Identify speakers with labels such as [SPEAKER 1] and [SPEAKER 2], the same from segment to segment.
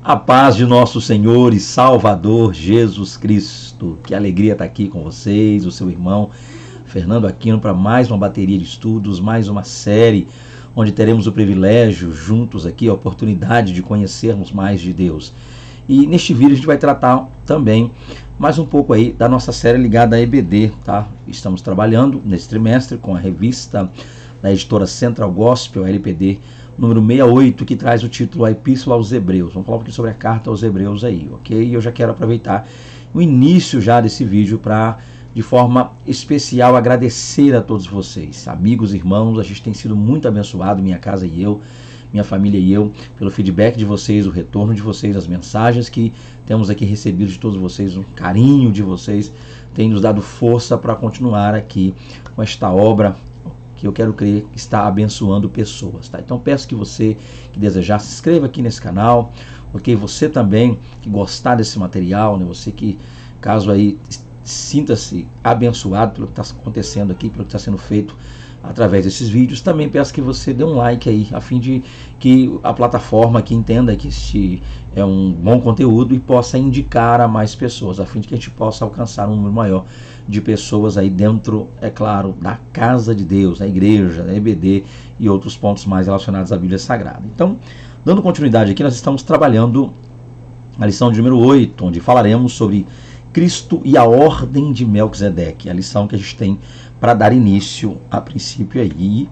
[SPEAKER 1] A paz de nosso Senhor e Salvador Jesus Cristo. Que alegria estar aqui com vocês, o seu irmão Fernando Aquino, para mais uma bateria de estudos, mais uma série onde teremos o privilégio juntos aqui, a oportunidade de conhecermos mais de Deus. E neste vídeo a gente vai tratar também mais um pouco aí da nossa série ligada à EBD, tá? Estamos trabalhando nesse trimestre com a revista da editora Central Gospel, a LPD, número 68, que traz o título A Epístola aos Hebreus. Vamos falar um pouquinho sobre a carta aos Hebreus aí, ok? E eu já quero aproveitar o início já desse vídeo para, de forma especial, agradecer a todos vocês, amigos, irmãos. A gente tem sido muito abençoado, minha casa e eu, minha família e eu, pelo feedback de vocês, o retorno de vocês, as mensagens que temos aqui recebido de todos vocês, o carinho de vocês tem nos dado força para continuar aqui com esta obra que eu quero crer que está abençoando pessoas, tá? Então peço que você que desejar se inscreva aqui nesse canal, ok? Você também que gostar desse material, né? Você que, caso aí, sinta-se abençoado pelo que está acontecendo aqui, pelo que está sendo feito através desses vídeos, também peço que você dê um like aí, a fim de que a plataforma aqui entenda que este é um bom conteúdo e possa indicar a mais pessoas, a fim de que a gente possa alcançar um número maior de pessoas aí dentro, é claro, da casa de Deus, da igreja, da EBD e outros pontos mais relacionados à Bíblia Sagrada. Então, dando continuidade aqui, nós estamos trabalhando a lição de número 8, onde falaremos sobre Cristo e a ordem de Melquisedeque, a lição que a gente tem para dar início a princípio aí.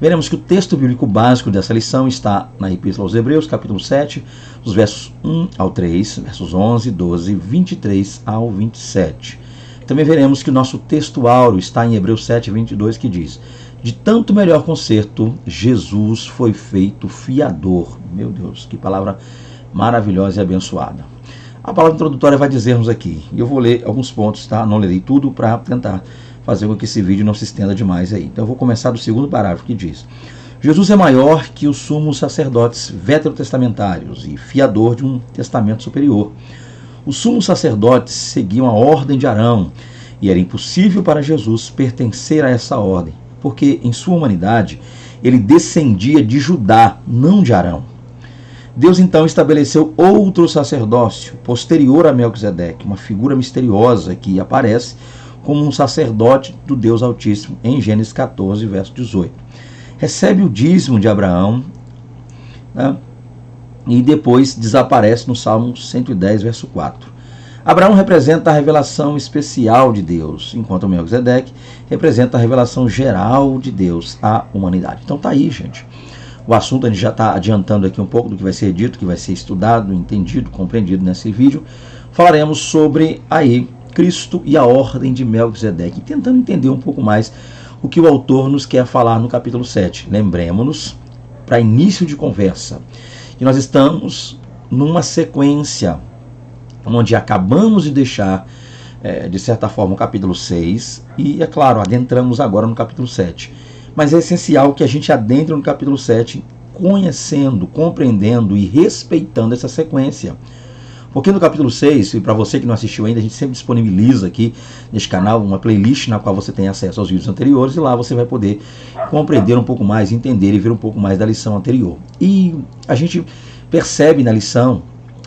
[SPEAKER 1] Veremos que o texto bíblico básico dessa lição está na Epístola aos Hebreus, capítulo 7, dos versos 1 ao 3, versos 11, 12, 23 ao 27. Também veremos que o nosso texto áureo está em Hebreus 7, 22, que diz: de tanto melhor conserto, Jesus foi feito fiador. Meu Deus, que palavra maravilhosa e abençoada. A palavra introdutória vai dizer-nos aqui, e eu vou ler alguns pontos, tá? Não lerei tudo para tentar fazer com que esse vídeo não se estenda demais aí. Então eu vou começar do segundo parágrafo, que diz: Jesus é maior que os sumos sacerdotes veterotestamentários e fiador de um testamento superior. Os sumos sacerdotes seguiam a ordem de Arão, e era impossível para Jesus pertencer a essa ordem, porque em sua humanidade ele descendia de Judá, não de Arão. Deus então estabeleceu outro sacerdócio, posterior a Melquisedeque, uma figura misteriosa que aparece como um sacerdote do Deus Altíssimo em Gênesis 14, verso 18. Recebe o dízimo de Abraão, né, e depois desaparece no Salmo 110, verso 4. Abraão representa a revelação especial de Deus, enquanto Melquisedeque representa a revelação geral de Deus à humanidade. Então tá aí, gente. O assunto a gente já está adiantando aqui um pouco do que vai ser dito, que vai ser estudado, entendido, compreendido nesse vídeo. Falaremos sobre aí Cristo e a ordem de Melquisedeque, tentando entender um pouco mais o que o autor nos quer falar no capítulo 7. Lembremos-nos, para início de conversa, que nós estamos numa sequência onde acabamos de deixar, de certa forma, o capítulo 6 e, é claro, adentramos agora no capítulo 7. Mas é essencial que a gente adentre no capítulo 7 conhecendo, compreendendo e respeitando essa sequência. Porque no capítulo 6, e para você que não assistiu ainda, a gente sempre disponibiliza aqui neste canal uma playlist na qual você tem acesso aos vídeos anteriores, e lá você vai poder compreender um pouco mais, entender e ver um pouco mais da lição anterior. E a gente percebe na lição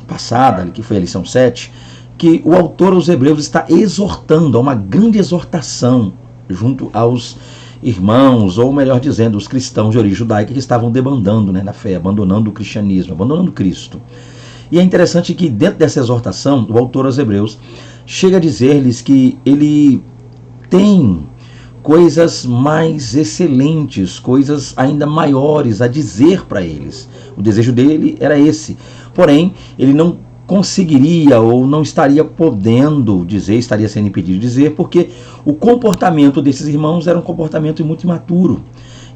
[SPEAKER 1] passada, que foi a lição 7, que o autor aos Hebreus está exortando, a uma grande exortação junto aos irmãos, ou melhor dizendo, os cristãos de origem judaica que estavam debandando, né, na fé, abandonando o cristianismo, abandonando Cristo. E é interessante que dentro dessa exortação, o autor aos Hebreus chega a dizer-lhes que ele tem coisas mais excelentes, coisas ainda maiores a dizer para eles. O desejo dele era esse. Porém, ele não conseguiria ou não estaria podendo dizer, estaria sendo impedido de dizer, porque o comportamento desses irmãos era um comportamento muito imaturo.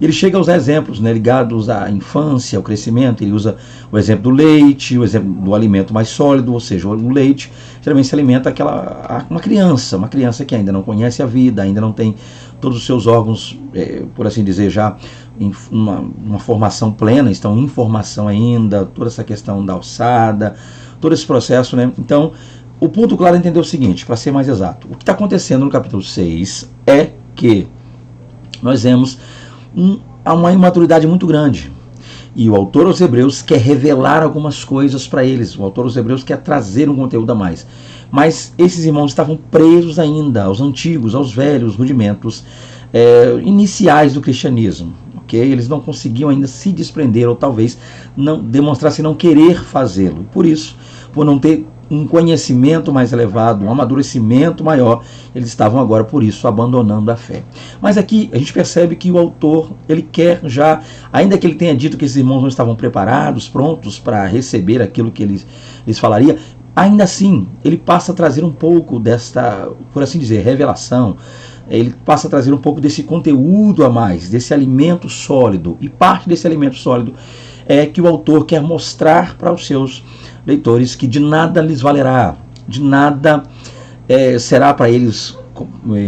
[SPEAKER 1] Ele chega a usar exemplos, né, ligados à infância, ao crescimento. Ele usa o exemplo do leite, o exemplo do alimento mais sólido, ou seja, o leite geralmente se alimenta uma criança que ainda não conhece a vida, ainda não tem todos os seus órgãos, por assim dizer, já em uma formação plena, estão em formação ainda, toda essa questão da alçada, todo esse processo, né? Então, o ponto claro é entender o seguinte, para ser mais exato. O que está acontecendo no capítulo 6 é que nós vemos uma imaturidade muito grande. E o autor aos Hebreus quer revelar algumas coisas para eles. O autor aos Hebreus quer trazer um conteúdo a mais. Mas esses irmãos estavam presos ainda aos antigos, aos velhos rudimentos iniciais do cristianismo. Okay? Eles não conseguiam ainda se desprender, ou talvez não demonstrassem não querer fazê-lo. Por isso, por não ter um conhecimento mais elevado, um amadurecimento maior, eles estavam agora, por isso, abandonando a fé. Mas aqui a gente percebe que o autor, ele quer já, ainda que ele tenha dito que esses irmãos não estavam preparados, prontos para receber aquilo que ele lhes falaria, ainda assim, ele passa a trazer um pouco desta, por assim dizer, revelação. Ele passa a trazer um pouco desse conteúdo a mais, desse alimento sólido. E parte desse alimento sólido é que o autor quer mostrar para os seus leitores que de nada lhes valerá, de nada será para eles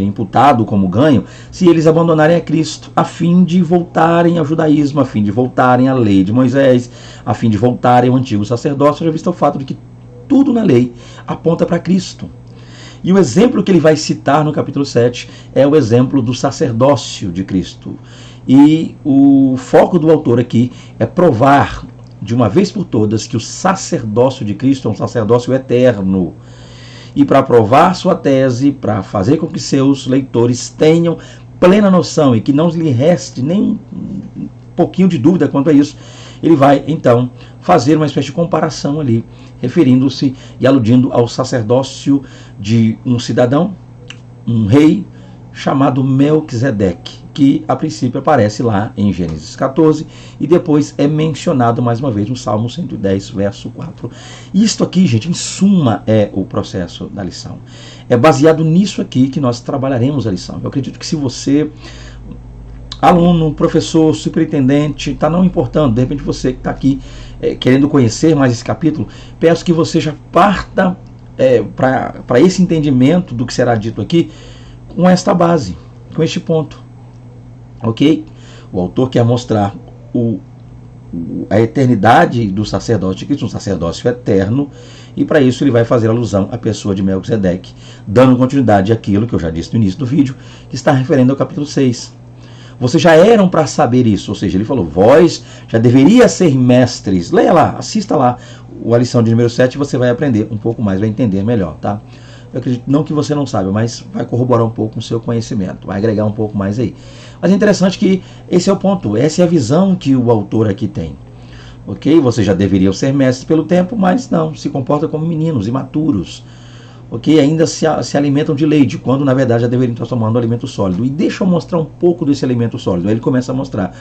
[SPEAKER 1] imputado como ganho, se eles abandonarem a Cristo, a fim de voltarem ao judaísmo, a fim de voltarem à lei de Moisés, a fim de voltarem ao antigo sacerdócio, já visto o fato de que tudo na lei aponta para Cristo. E o exemplo que ele vai citar no capítulo 7 é o exemplo do sacerdócio de Cristo. E o foco do autor aqui é provar de uma vez por todas que o sacerdócio de Cristo é um sacerdócio eterno. E para provar sua tese, para fazer com que seus leitores tenham plena noção e que não lhe reste nem um pouquinho de dúvida quanto a isso, ele vai então fazer uma espécie de comparação ali, referindo-se e aludindo ao sacerdócio de um cidadão, um rei, chamado Melquisedeque, que a princípio aparece lá em Gênesis 14 e depois é mencionado mais uma vez no Salmo 110, verso 4. Isto aqui, gente, em suma, é o processo da lição. É baseado nisso aqui que nós trabalharemos a lição. Eu acredito que se você, aluno, professor, superintendente, está não importando, de repente você que está aqui querendo conhecer mais esse capítulo, peço que você já parta para esse entendimento do que será dito aqui com esta base, com este ponto. Ok? O autor quer mostrar a eternidade do sacerdócio de Cristo, um sacerdócio eterno, e para isso ele vai fazer alusão à pessoa de Melquisedeque, dando continuidade àquilo que eu já disse no início do vídeo, que está referendo ao capítulo 6. Vocês já eram para saber isso, ou seja, ele falou, vós já deveria ser mestres. Leia lá, assista lá a lição de número 7 e você vai aprender um pouco mais, vai entender melhor, tá? Eu acredito, não que você não saiba, mas vai corroborar um pouco com o seu conhecimento, vai agregar um pouco mais aí. Mas é interessante que esse é o ponto, essa é a visão que o autor aqui tem. Ok? Vocês já deveriam ser mestres pelo tempo, mas não, se comportam como meninos imaturos. Ok? Ainda se alimentam de leite, quando na verdade já deveriam estar tomando alimento sólido. E deixa eu mostrar um pouco desse alimento sólido. Aí ele começa a mostrar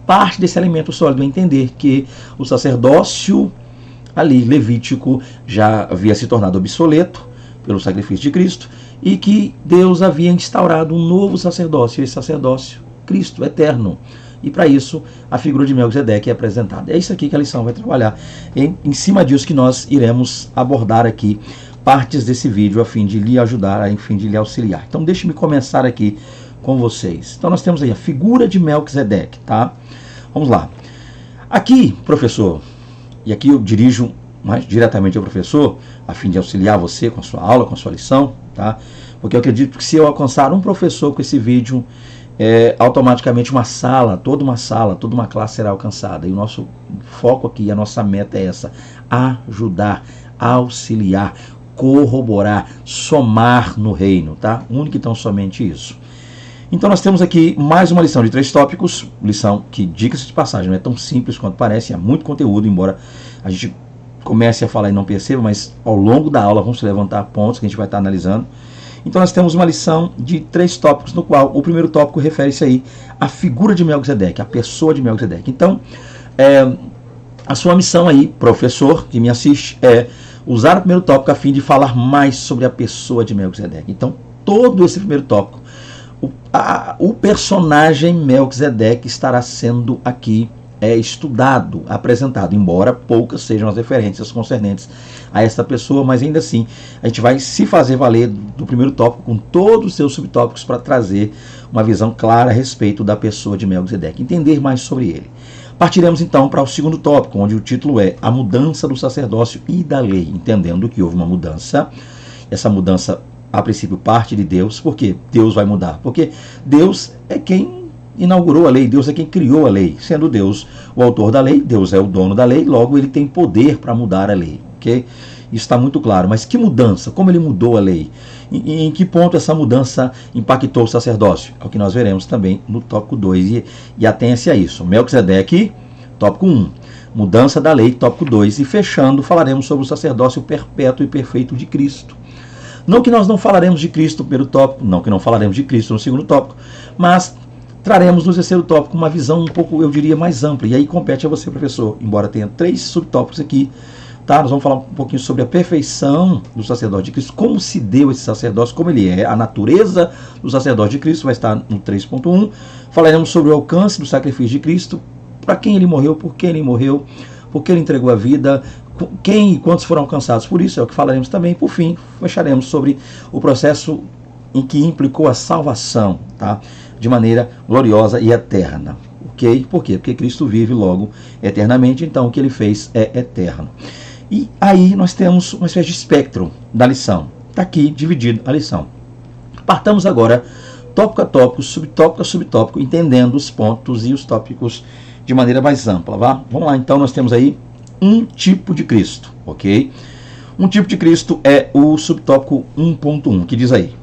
[SPEAKER 1] parte desse alimento sólido, entender que o sacerdócio ali, levítico, já havia se tornado obsoleto pelo sacrifício de Cristo, e que Deus havia instaurado um novo sacerdócio, esse sacerdócio, Cristo, eterno. E para isso, a figura de Melquisedeque é apresentada. É isso aqui que a lição vai trabalhar. Em cima disso que nós iremos abordar aqui partes desse vídeo, a fim de lhe ajudar, a fim de lhe auxiliar. Então, deixe-me começar aqui com vocês. Então, nós temos aí a figura de Melquisedeque, tá? Vamos lá. Aqui, professor, e aqui eu dirijo mais diretamente ao professor, a fim de auxiliar você com a sua aula, com a sua lição, tá? Porque eu acredito que se eu alcançar um professor com esse vídeo, automaticamente toda uma classe será alcançada. E o nosso foco aqui, a nossa meta é essa: ajudar, auxiliar, corroborar, somar no reino, tá? Único e tão somente isso. Então nós temos aqui mais uma lição de 3 tópicos, lição que, diga-se de passagem, não é tão simples quanto parece, há muito conteúdo, embora a gente comece a falar e não perceba, mas ao longo da aula vamos levantar pontos que a gente vai estar analisando. Então nós temos uma lição de 3 tópicos, no qual o primeiro tópico refere-se aí à figura de Melquisedeque, à pessoa de Melquisedeque. Então, a sua missão aí, professor que me assiste, é usar o primeiro tópico a fim de falar mais sobre a pessoa de Melquisedeque. Então, todo esse primeiro tópico, o personagem Melquisedeque estará sendo aqui estudado, apresentado, embora poucas sejam as referências concernentes a esta pessoa, mas ainda assim a gente vai se fazer valer do primeiro tópico com todos os seus subtópicos para trazer uma visão clara a respeito da pessoa de Melquisedeque, entender mais sobre ele. Partiremos então para o segundo tópico, onde o título é A Mudança do Sacerdócio e da Lei, entendendo que houve uma mudança. Essa mudança, a princípio, parte de Deus. Por que Deus vai mudar? Porque Deus é quem inaugurou a lei, Deus é quem criou a lei. Sendo Deus o autor da lei, Deus é o dono da lei, logo ele tem poder para mudar a lei, ok? Isso está muito claro. Mas que mudança? Como ele mudou a lei? Em que ponto essa mudança impactou o sacerdócio? É o que nós veremos também no tópico 2. E atenha-se a isso. Melquisedeque, tópico 1. Mudança da lei, tópico 2. E fechando, falaremos sobre o sacerdócio perpétuo e perfeito de Cristo. Não que nós não falaremos de Cristo no primeiro tópico, não que não falaremos de Cristo no segundo tópico, mas traremos no terceiro tópico uma visão um pouco, eu diria, mais ampla. E aí compete a você, professor, embora tenha 3 subtópicos aqui, tá? Nós vamos falar um pouquinho sobre a perfeição do sacerdote de Cristo, como se deu esse sacerdócio, como ele é, a natureza do sacerdote de Cristo, vai estar no 3.1. Falaremos sobre o alcance do sacrifício de Cristo, para quem ele morreu, por que ele morreu, por que ele entregou a vida, quem e quantos foram alcançados por isso, é o que falaremos também. Por fim, fecharemos sobre o processo em que implicou a salvação, tá? De maneira gloriosa e eterna. Ok? Por quê? Porque Cristo vive logo eternamente, então o que ele fez é eterno. E aí nós temos uma espécie de espectro da lição. Está aqui dividido a lição. Partamos agora, tópico a tópico, subtópico a subtópico, entendendo os pontos e os tópicos de maneira mais ampla. Vamos lá, então nós temos aí um tipo de Cristo, ok? Um tipo de Cristo é o subtópico 1.1, que diz aí: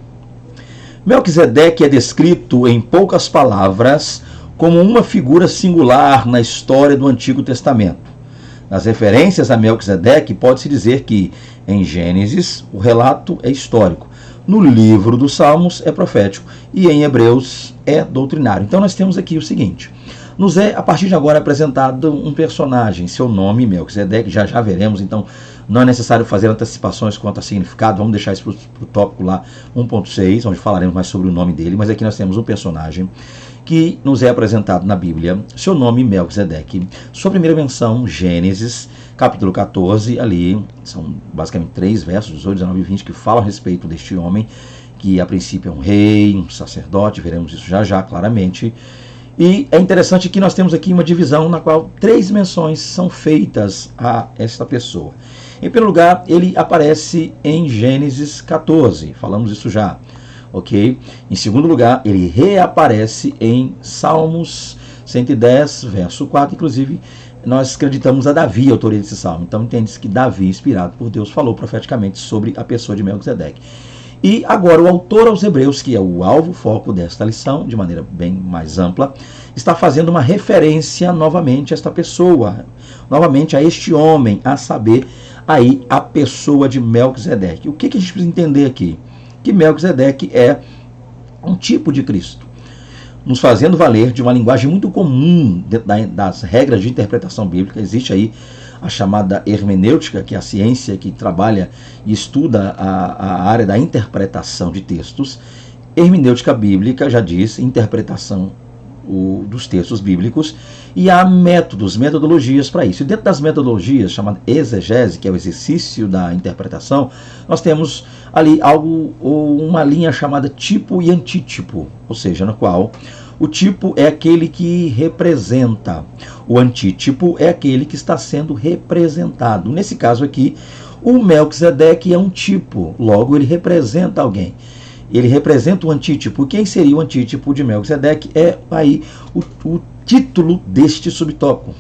[SPEAKER 1] Melquisedeque é descrito em poucas palavras como uma figura singular na história do Antigo Testamento. Nas referências a Melquisedeque, pode-se dizer que, em Gênesis, o relato é histórico, no livro dos Salmos é profético e em Hebreus é doutrinário. Então nós temos aqui o seguinte: nos é, a partir de agora, apresentado um personagem, seu nome, Melquisedeque, já veremos, então não é necessário fazer antecipações quanto a significado, vamos deixar isso para o tópico lá 1.6, onde falaremos mais sobre o nome dele, mas aqui nós temos um personagem que nos é apresentado na Bíblia, seu nome, Melquisedeque. Sua primeira menção, Gênesis, capítulo 14, ali, são basicamente 3 versos, 18, 19 e 20, que falam a respeito deste homem, que a princípio é um rei, um sacerdote, veremos isso já claramente. E é interessante que nós temos aqui uma divisão na qual 3 menções são feitas a esta pessoa. Em primeiro lugar, ele aparece em Gênesis 14, falamos isso já, ok? Em segundo lugar, ele reaparece em Salmos 110, verso 4, inclusive nós acreditamos a Davi, a autoria desse salmo. Então entende-se que Davi, inspirado por Deus, falou profeticamente sobre a pessoa de Melquisedeque. E agora o autor aos Hebreus, que é o alvo, foco desta lição, de maneira bem mais ampla, está fazendo uma referência novamente a esta pessoa, novamente a este homem, a saber, aí a pessoa de Melquisedeque. O que a gente precisa entender aqui? Que Melquisedeque é um tipo de Cristo, nos fazendo valer de uma linguagem muito comum dentro das regras de interpretação bíblica. Existe aí a chamada hermenêutica, que é a ciência que trabalha e estuda a área da interpretação de textos. Hermenêutica bíblica, já diz, interpretação dos textos bíblicos, e há metodologias para isso. E dentro das metodologias, chamada exegese, que é o exercício da interpretação, nós temos ali uma linha chamada tipo e antítipo, ou seja, na qual o tipo é aquele que representa, o antítipo é aquele que está sendo representado. Nesse caso aqui, o Melquisedeque é um tipo, logo ele representa alguém. Ele representa o antítipo. Quem seria o antítipo de Melquisedeque? É aí o título deste subtópico: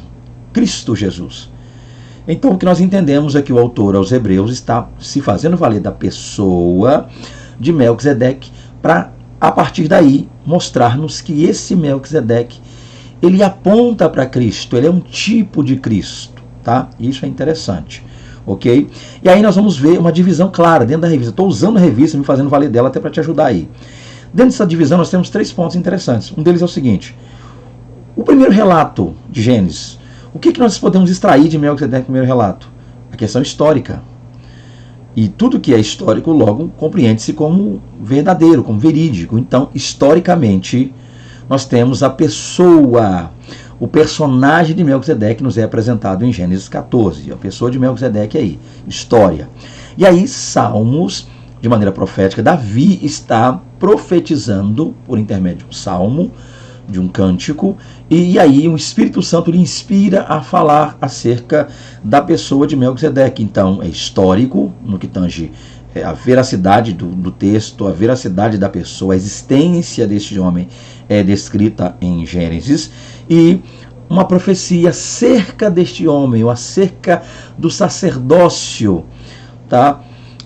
[SPEAKER 1] Cristo Jesus. Então o que nós entendemos é que o autor aos Hebreus está se fazendo valer da pessoa de Melquisedeque para, a partir daí, mostrar-nos que esse Melquisedeque, ele aponta para Cristo, ele é um tipo de Cristo, tá? Isso é interessante, ok? E aí nós vamos ver uma divisão clara dentro da revista. Estou usando a revista, me fazendo valer dela até para te ajudar aí. Dentro dessa divisão nós temos 3 pontos interessantes. Um deles é o seguinte: o primeiro relato de Gênesis, o que nós podemos extrair de Melquisedeque no primeiro relato? A questão histórica. E tudo que é histórico, logo, compreende-se como verdadeiro, como verídico. Então, historicamente, nós temos a pessoa, o personagem de Melquisedeque nos é apresentado em Gênesis 14. A pessoa de Melquisedeque aí, história. E aí, Salmos, de maneira profética, Davi está profetizando, por intermédio de um salmo, de um cântico, e aí o Espírito Santo lhe inspira a falar acerca da pessoa de Melquisedeque. Então é histórico, no que tange a veracidade do texto, a veracidade da pessoa, a existência deste homem é descrita em Gênesis, e uma profecia acerca deste homem, ou acerca do sacerdócio, tá,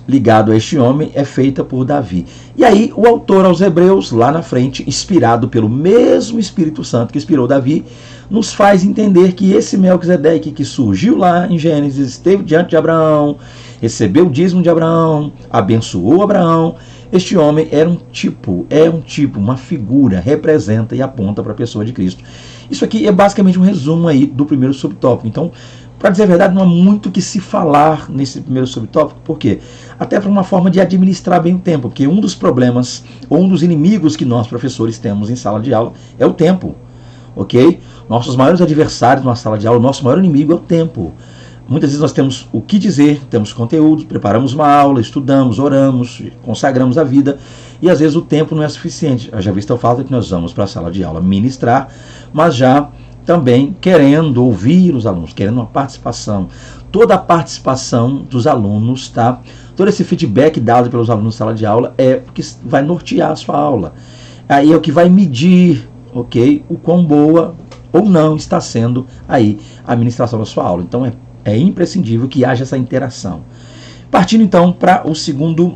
[SPEAKER 1] ligado a este homem, é feita por Davi. E aí o autor aos Hebreus, lá na frente, inspirado pelo mesmo Espírito Santo que inspirou Davi, nos faz entender que esse Melquisedeque que surgiu lá em Gênesis, esteve diante de Abraão, recebeu o dízimo de Abraão, abençoou Abraão. Este homem era um tipo, uma figura, representa e aponta para a pessoa de Cristo. Isso aqui é basicamente um resumo aí do primeiro subtópico. Então, para dizer a verdade, não há muito que se falar nesse primeiro subtópico. Por quê? Até para uma forma de administrar bem o tempo, porque um dos problemas, ou um dos inimigos que nós, professores, temos em sala de aula é o tempo, ok? Nossos maiores adversários numa sala de aula, o nosso maior inimigo é o tempo. Muitas vezes nós temos o que dizer, temos conteúdo, preparamos uma aula, estudamos, oramos, consagramos a vida, e às vezes o tempo não é suficiente. Já visto o fato que nós vamos para a sala de aula ministrar, mas já também querendo ouvir os alunos, querendo uma participação. Toda a participação dos alunos, tá? Todo esse feedback dado pelos alunos na sala de aula é o que vai nortear a sua aula. Aí é o que vai medir, ok, o quão boa ou não está sendo aí a ministração da sua aula. Então é imprescindível que haja essa interação. Partindo então para o segundo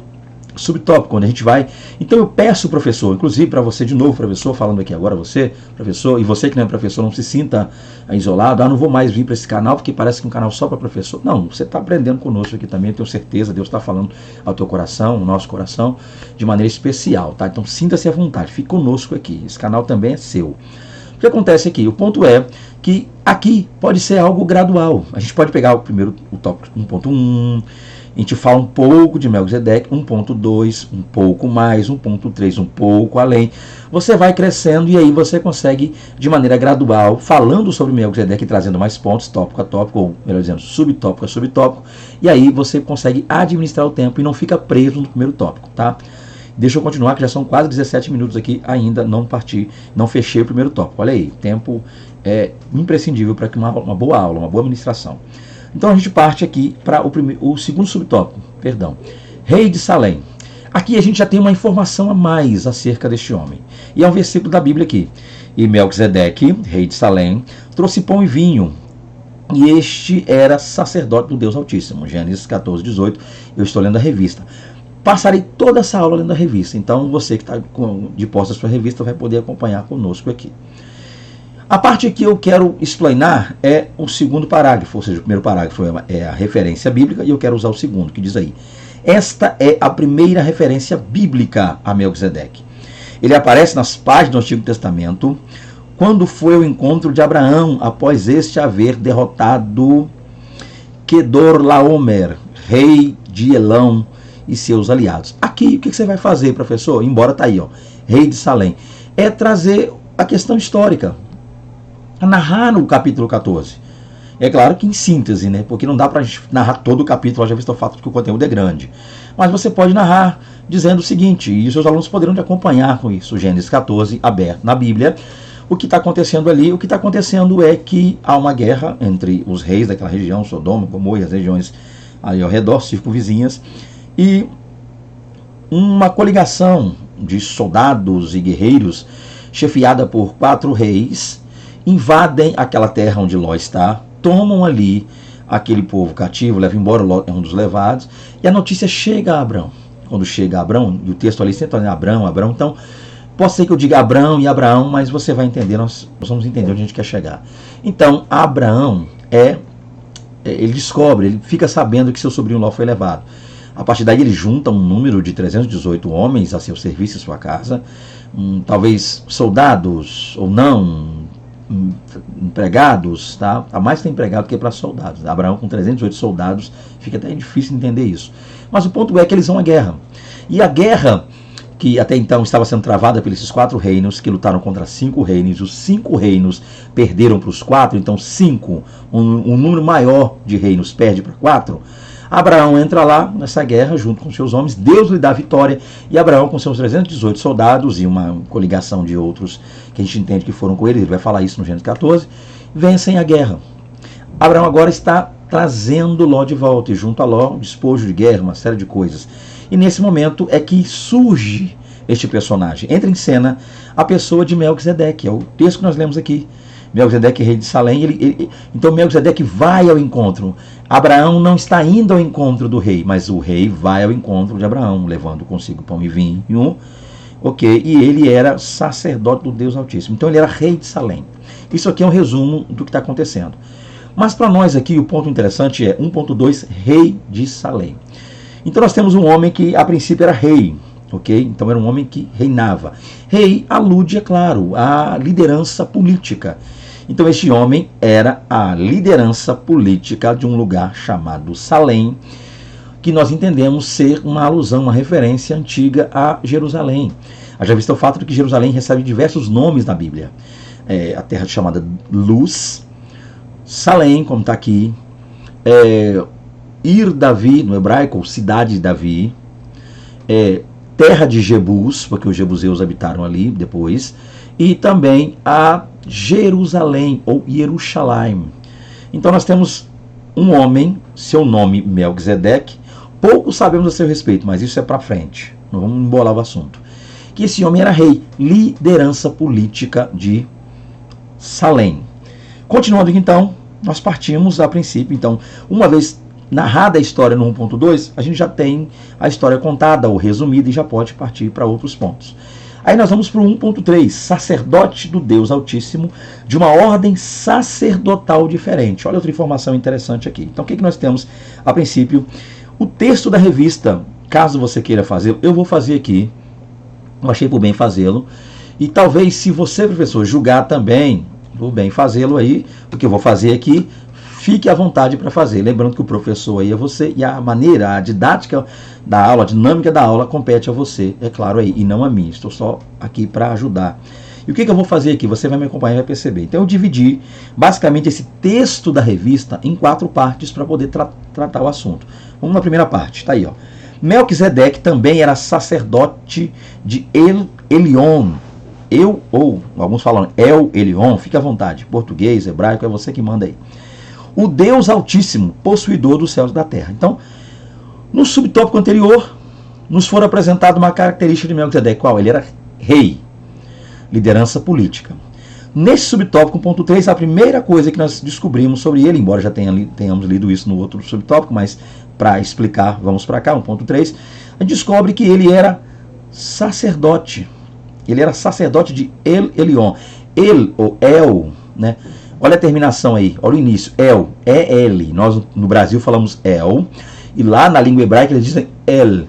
[SPEAKER 1] subtópico, onde a gente vai. Então eu peço, professor, inclusive para você de novo, professor, falando aqui agora, você, professor, e você que não é professor, não se sinta isolado, não vou mais vir para esse canal, porque parece que é um canal só para professor. Não, você está aprendendo conosco aqui também, eu tenho certeza, Deus está falando ao teu coração, ao nosso coração, de maneira especial, tá? Então sinta-se à vontade, fique conosco aqui, esse canal também é seu. O que acontece aqui? O ponto é que aqui pode ser algo gradual. A gente pode pegar o tópico 1.1, a gente fala um pouco de Melquisedeque, 1.2, um pouco mais, 1.3, um pouco além. Você vai crescendo e aí você consegue, de maneira gradual, falando sobre Melquisedeque e trazendo mais pontos, tópico a tópico, ou melhor dizendo, subtópico a subtópico, e aí você consegue administrar o tempo e não fica preso no primeiro tópico, tá? Deixa eu continuar, que já são quase 17 minutos aqui, ainda não fechei o primeiro tópico. Olha aí, tempo é imprescindível para que uma boa aula, uma boa ministração. Então a gente parte aqui para o segundo subtópico, Rei de Salém. Aqui a gente já tem uma informação a mais acerca deste homem. E é um versículo da Bíblia aqui. E Melquisedeque, rei de Salém, trouxe pão e vinho, e este era sacerdote do Deus Altíssimo. Gênesis 14, 18, eu estou lendo a revista. Passarei toda essa aula lendo a revista, então você que está de posse da sua revista vai poder acompanhar conosco aqui. A parte que eu quero explanar é o segundo parágrafo, ou seja, o primeiro parágrafo é a referência bíblica e eu quero usar o segundo, que diz aí: esta é a primeira referência bíblica a Melquisedeque. Ele aparece nas páginas do Antigo Testamento quando foi o encontro de Abraão após este haver derrotado Quedorlaomer, rei de Elão, e seus aliados. Aqui, o que você vai fazer, professor? Embora está aí, ó, rei de Salém. É trazer a questão histórica, narrar no capítulo 14. É claro que em síntese, né? Porque não dá para a gente narrar todo o capítulo, já visto o fato de que o conteúdo é grande. Mas você pode narrar dizendo o seguinte, e os seus alunos poderão te acompanhar com isso, Gênesis 14, aberto na Bíblia. O que está acontecendo ali? O que está acontecendo é que há uma guerra entre os reis daquela região, Sodoma, Gomorra e as regiões ali ao redor, circunvizinhas, e uma coligação de soldados e guerreiros, chefiada por 4 reis, invadem aquela terra onde Ló está, tomam ali aquele povo cativo, levam embora, Ló é um dos levados, e a notícia chega a Abrão. Quando chega a Abrão, e o texto ali sempre está Abrão, então, pode ser que eu diga Abrão e Abraão, mas você vai entender, nós vamos entender onde a gente quer chegar. Então, Abraão ele descobre, ele fica sabendo que seu sobrinho Ló foi levado. A partir daí ele junta um número de 318 homens a seu serviço em sua casa, talvez soldados ou não, empregados, tá? A mais tem empregado que para soldados. Abraão com 318 soldados, fica até difícil entender isso. Mas o ponto é que eles vão à guerra. E a guerra, que até então estava sendo travada por esses 4 reinos, que lutaram contra 5 reinos, os 5 reinos perderam para os 4, então 5, um número maior de reinos perde para 4. Abraão entra lá nessa guerra junto com seus homens, Deus lhe dá a vitória, e Abraão com seus 318 soldados e uma coligação de outros que a gente entende que foram com ele vai falar isso no Gênesis 14, vencem a guerra. Abraão agora está trazendo Ló de volta, e junto a Ló, um despojo de guerra, uma série de coisas. E nesse momento é que surge este personagem. Entra em cena a pessoa de Melquisedeque, é o texto que nós lemos aqui. Melquisedeque, rei de Salém, então Melquisedeque vai ao encontro. Abraão não está indo ao encontro do rei, mas o rei vai ao encontro de Abraão, levando consigo pão e vinho, ok? E ele era sacerdote do Deus Altíssimo, então ele era rei de Salém. Isso aqui é um resumo do que está acontecendo. Mas para nós aqui o ponto interessante é 1.2, rei de Salém. Então nós temos um homem que a princípio era rei, ok? Então era um homem que reinava. Rei alude, é claro, à liderança política. Então este homem era a liderança política de um lugar chamado Salém, que nós entendemos ser uma alusão, uma referência antiga a Jerusalém. Já visto o fato de que Jerusalém recebe diversos nomes na Bíblia. A terra chamada Luz, Salém, como está aqui, Ir Davi, no hebraico, cidade de Davi, terra de Jebus, porque os jebuseus habitaram ali depois, e também a Jerusalém, ou Jerusalém. Então nós temos um homem, seu nome Melquisedeque, pouco sabemos a seu respeito, mas isso é para frente, não vamos embolar o assunto. Que esse homem era rei, liderança política de Salém. Continuando aqui então, nós partimos a princípio, então, uma vez narrada a história no 1.2, a gente já tem a história contada ou resumida e já pode partir para outros pontos. Aí nós vamos para o 1.3, sacerdote do Deus Altíssimo, de uma ordem sacerdotal diferente. Olha outra informação interessante aqui. Então o que nós temos a princípio? O texto da revista, caso você queira fazê-lo, eu vou fazer aqui, eu achei por bem fazê-lo, e talvez se você, professor, julgar também por bem fazê-lo aí, o que eu vou fazer aqui, fique à vontade para fazer. Lembrando que o professor aí é você e a maneira, a didática da aula, a dinâmica da aula compete a você, é claro aí, e não a mim. Estou só aqui para ajudar. E o que eu vou fazer aqui? Você vai me acompanhar e vai perceber. Então eu dividi basicamente esse texto da revista em 4 partes para poder tratar o assunto. Vamos na primeira parte, está aí, ó. Melquisedeque também era sacerdote de Elion. Ou alguns falam El Elion, fique à vontade. Português, hebraico, é você que manda aí. O Deus Altíssimo, possuidor dos céus e da terra. Então, no subtópico anterior, nos foi apresentada uma característica de Melquisedeque. Qual? Ele era rei, liderança política. Nesse subtópico 1.3, a primeira coisa que nós descobrimos sobre ele, embora já tenhamos lido isso no outro subtópico, mas para explicar, vamos para cá, 1.3, a gente descobre que ele era sacerdote. Ele era sacerdote de El Elion. El, ou El, né? Olha a terminação aí, olha o início, El, E-L. Nós no Brasil falamos El, e lá na língua hebraica eles dizem El.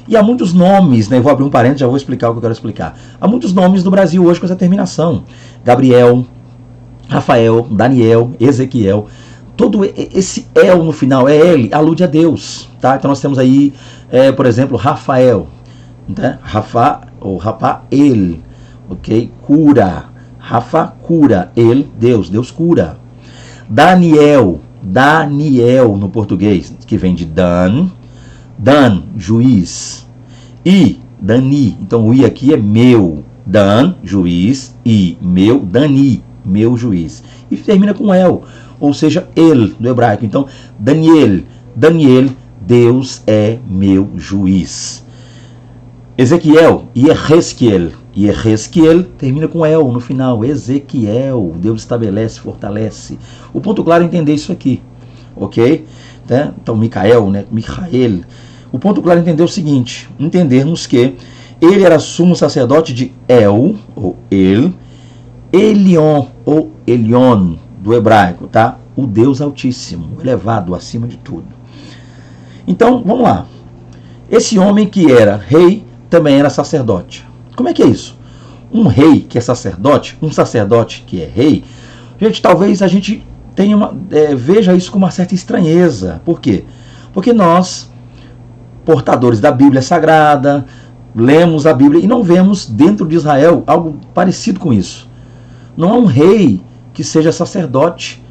[SPEAKER 1] E há muitos nomes, né? Eu vou abrir um parênteses, já vou explicar o que eu quero explicar. Há muitos nomes no Brasil hoje com essa terminação. Gabriel, Rafael, Daniel, Ezequiel. Todo esse El no final, E-L, alude a Deus. Tá? Então nós temos aí, por exemplo, Rafael, né? Rafa ou Rafael, ok? Cura. Rafa, cura. Deus cura. Daniel no português, que vem de Dan, juiz. E, Dani, então o I aqui é meu. Dan, juiz. E, meu, Dani, meu juiz. E termina com El, ou seja, El, do hebraico. Então, Daniel, Deus é meu juiz. Ezequiel, Yehezquiel termina com El no final. Ezequiel, Deus estabelece, fortalece. O ponto claro é entender isso aqui, ok? Né? Então, Micael, né? Michael. O ponto claro é entender o seguinte, entendermos que ele era sumo sacerdote de El, ou El, Elion, ou Elion, do hebraico, tá? O Deus Altíssimo, elevado acima de tudo. Então, vamos lá. Esse homem que era rei, também era sacerdote. Como é que é isso? Um rei que é sacerdote, um sacerdote que é rei, gente, talvez a gente tenha veja isso com uma certa estranheza. Por quê? Porque nós, portadores da Bíblia Sagrada, lemos a Bíblia e não vemos dentro de Israel algo parecido com isso. Não há um rei que seja sacerdote,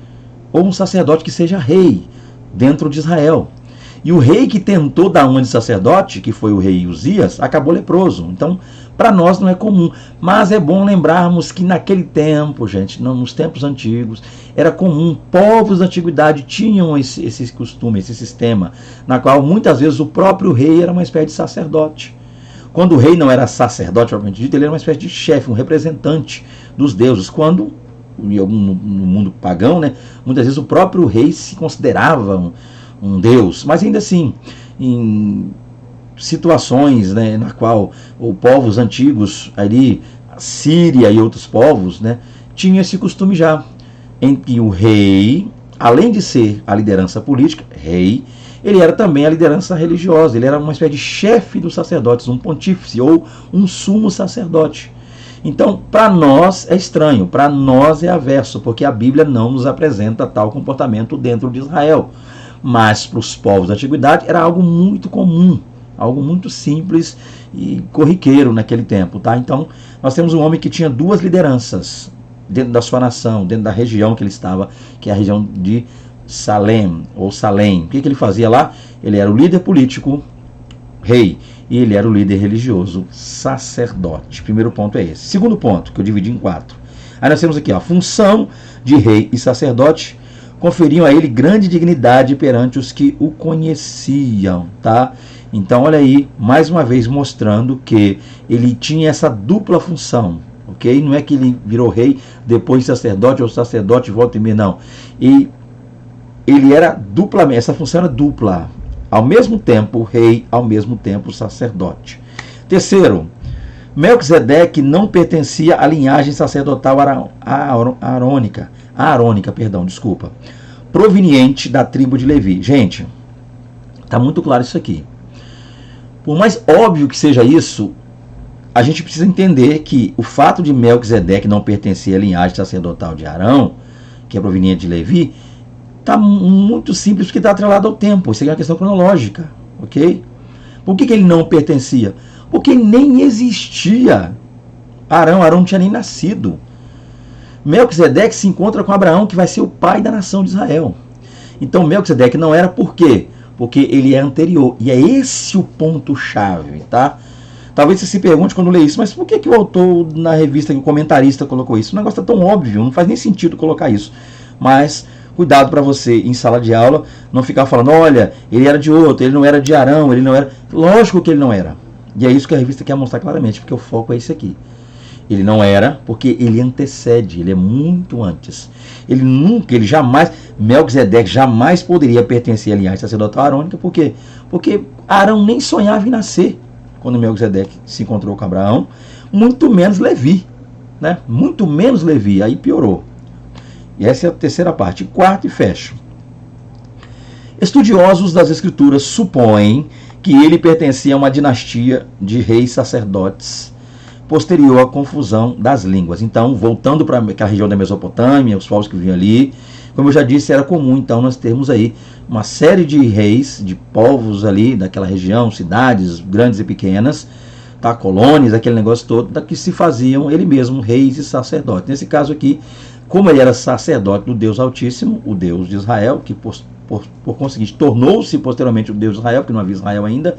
[SPEAKER 1] ou um sacerdote que seja rei dentro de Israel. E o rei que tentou dar uma de sacerdote, que foi o rei Uzias, acabou leproso. Então, Para nós não é comum, mas é bom lembrarmos que naquele tempo, gente, nos tempos antigos, era comum, povos da antiguidade tinham esse costume, esse sistema, na qual muitas vezes o próprio rei era uma espécie de sacerdote. Quando o rei não era sacerdote, propriamente dito, ele era uma espécie de chefe, um representante dos deuses. Quando, no mundo pagão, né, muitas vezes o próprio rei se considerava um deus, mas ainda assim, em situações, né, na qual os povos antigos ali, a Síria e outros povos, né, tinham esse costume já, em que o rei, além de ser a liderança política, rei, ele era também a liderança religiosa, ele era uma espécie de chefe dos sacerdotes, um pontífice ou um sumo sacerdote. Então, para nós é estranho, para nós é averso, porque a Bíblia não nos apresenta tal comportamento dentro de Israel. Mas para os povos da antiguidade era algo muito comum, algo muito simples e corriqueiro naquele tempo, tá? Então, nós temos um homem que tinha duas lideranças dentro da sua nação, dentro da região que ele estava, que é a região de Salém, ou Salém. O que ele fazia lá? Ele era o líder político, rei, e ele era o líder religioso, sacerdote. Primeiro ponto é esse. Segundo ponto, que eu dividi em 4. Aí nós temos aqui, ó, a função de rei e sacerdote conferiam a ele grande dignidade perante os que o conheciam, tá? Então, olha aí, mais uma vez mostrando que ele tinha essa dupla função, ok? Não é que ele virou rei, depois sacerdote, ou sacerdote volta e meia, não. E ele era duplamente, essa função era dupla, ao mesmo tempo rei, ao mesmo tempo sacerdote. Terceiro, Melquisedeque não pertencia à linhagem sacerdotal arônica, proveniente da tribo de Levi. Gente, está muito claro isso aqui. Por mais óbvio que seja isso, a gente precisa entender que o fato de Melquisedeque não pertencer à linhagem sacerdotal de Arão, que é proveniente de Levi, está muito simples, porque está atrelado ao tempo. Isso é uma questão cronológica, ok? Por que ele não pertencia? Porque nem existia Arão não tinha nem nascido. Melquisedeque se encontra com Abraão, que vai ser o pai da nação de Israel. Então Melquisedeque não era por quê? Porque ele é anterior. E é esse o ponto-chave, tá? Talvez você se pergunte quando lê isso, mas por que o autor na revista, que o comentarista colocou isso? O negócio está tão óbvio, não faz nem sentido colocar isso. Mas cuidado para você, em sala de aula, não ficar falando, olha, ele era de outro, ele não era de Arão, ele não era... Lógico que ele não era. E é isso que a revista quer mostrar claramente, porque o foco é esse aqui. Ele não era, porque ele antecede, ele é muito antes. Ele jamais, Melquisedeque jamais poderia pertencer à linhagem sacerdotal arônica, por quê? Porque Arão nem sonhava em nascer quando Melquisedeque se encontrou com Abraão, muito menos Levi, né? Muito menos Levi, aí piorou. E essa é a terceira parte. Quarto e fecho. Estudiosos das Escrituras supõem que ele pertencia a uma dinastia de reis sacerdotes posterior à confusão das línguas. Então, voltando para a região da Mesopotâmia, os povos que vinham ali, como eu já disse, era comum, então, nós termos aí uma série de reis, de povos ali daquela região, cidades grandes e pequenas, tá? Colônias, aquele negócio todo, da que se faziam ele mesmo, reis e sacerdotes. Nesse caso aqui, como ele era sacerdote do Deus Altíssimo, o Deus de Israel, que por conseguinte tornou-se posteriormente o Deus de Israel, porque não havia Israel ainda,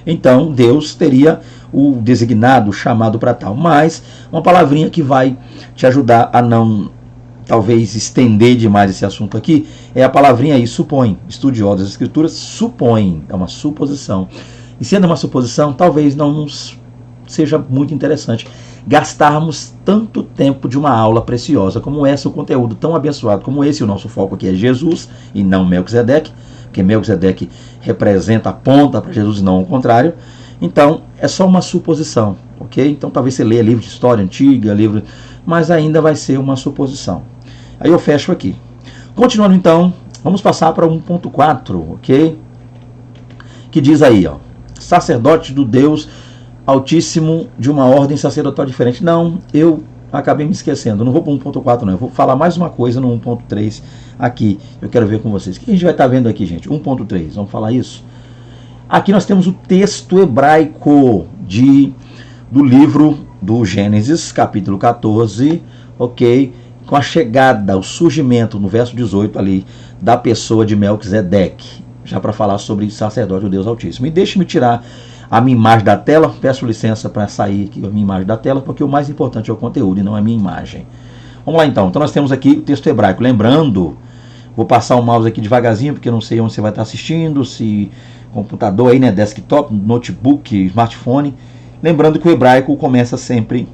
[SPEAKER 1] então Deus teria o designado, o chamado para tal. Mas uma palavrinha que vai te ajudar a não, talvez, estender demais esse assunto aqui, é a palavrinha aí, supõe. Estudiosos das Escrituras supõem, é uma suposição. E sendo uma suposição, talvez não nos seja muito interessante gastarmos tanto tempo de uma aula preciosa como essa, o conteúdo tão abençoado como esse. O nosso foco aqui é Jesus e não Melquisedeque, porque Melquisedeque representa, aponta para Jesus e não o contrário. Então, é só uma suposição, ok? Então, talvez você leia livro de história antiga, livro, mas ainda vai ser uma suposição. Aí eu fecho aqui. Continuando, então, vamos passar para 1.4, ok? Que diz aí, ó, sacerdote do Deus Altíssimo de uma ordem sacerdotal diferente. Não, eu acabei me esquecendo. Não vou para 1.4 não. Eu vou falar mais uma coisa no 1.3 aqui. Eu quero ver com vocês. O que a gente vai estar vendo aqui, gente? 1.3. Vamos falar isso? Aqui nós temos o texto hebraico do livro do Gênesis, capítulo 14, ok? Com a chegada, o surgimento, no verso 18 ali, da pessoa de Melquisedeque. Já para falar sobre sacerdote do Deus Altíssimo. E deixe-me tirar a minha imagem da tela. Peço licença para sair aqui a minha imagem da tela, porque o mais importante é o conteúdo e não a minha imagem. Vamos lá então. Então nós temos aqui o texto hebraico. Lembrando, vou passar o mouse aqui devagarzinho, porque eu não sei onde você vai estar assistindo, se computador aí, né, desktop, notebook, smartphone. Lembrando que o hebraico começa sempre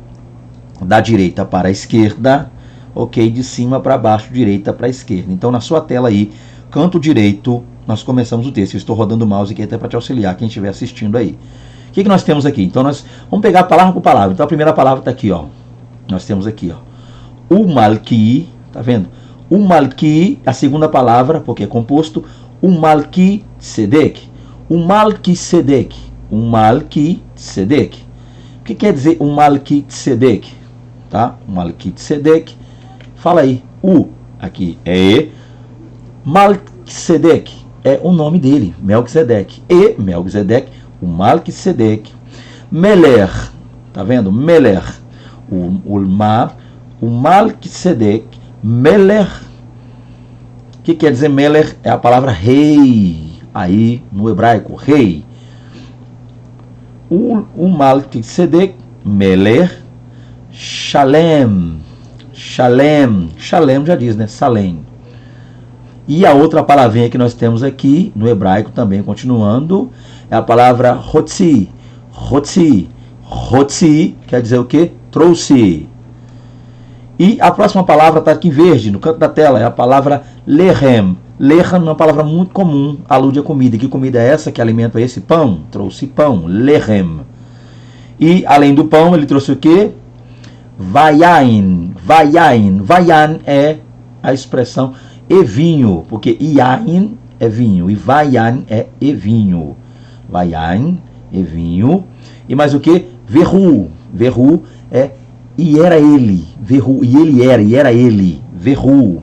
[SPEAKER 1] da direita para a esquerda, ok? De cima para baixo, direita para a esquerda. Então na sua tela aí, canto direito, nós começamos o texto. Eu estou rodando o mouse aqui até para te auxiliar, quem estiver assistindo aí. O que nós temos aqui? Então nós vamos pegar palavra por palavra. Então a primeira palavra está aqui, ó. Nós temos aqui, ó, o Malki, tá vendo? O Malki, a segunda palavra, porque é composto, o Malki Tzedek. O Malki Tzedek. O Malki Tzedek. O que quer dizer o Malki Tzedek? Tá? O Malki Tzedek. Fala aí. O aqui é E. Melquisedeque é o nome dele, Melquisedeque. E Melquisedeque, o Melquisedeque. Meler, tá vendo? Meler, o Melquisedeque. Meler, o que quer dizer Meler? É a palavra rei, aí no hebraico, rei. O Melquisedeque, Meler, Shalem. Shalem, Shalem já diz, né? Salem. E a outra palavrinha que nós temos aqui, no hebraico também, continuando, é a palavra Hotzi. Hotzi. Hotzi quer dizer o quê? Trouxe. E a próxima palavra está aqui em verde, no canto da tela, é a palavra Lechem. Lechem é uma palavra muito comum, alude a comida. Que comida é essa? Que alimento é esse? Pão. Trouxe pão. Lechem. E além do pão, ele trouxe o quê? Vayain. Vayain. Vayain é a expressão e vinho, porque Yain é vinho e Vayain é e vinho. Vayain é vinho. E mais o que? Verru. Verru é e era ele. Verru, e ele era, e era ele. Verru.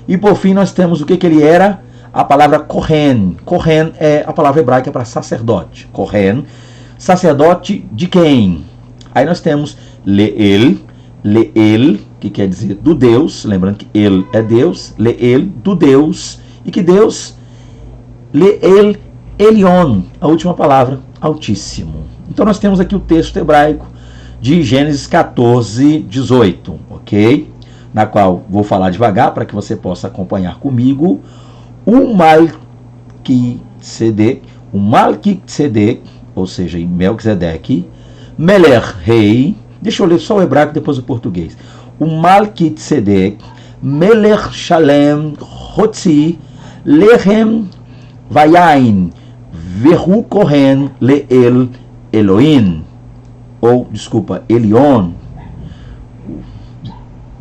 [SPEAKER 1] E por fim nós temos o que ele era? A palavra Kohen. Kohen é a palavra hebraica para sacerdote. Kohen. Sacerdote de quem? Aí nós temos Leel. Leel, que quer dizer do Deus, lembrando que ele é Deus, Leel, do Deus, e que Deus, Leel, Elion, a última palavra, Altíssimo. Então nós temos aqui o texto hebraico de Gênesis 14, 18, ok? Na qual vou falar devagar para que você possa acompanhar comigo. O Melquisedeque, ou seja, em Melquisedeque, Meler, rei. Deixa eu ler só o hebraico e depois o português. O Melquisedeque, Meler Shalem, Hotzi, Lechem, Vayain, Verru Kohen, Leel, Elohim. Ou, desculpa, Elion.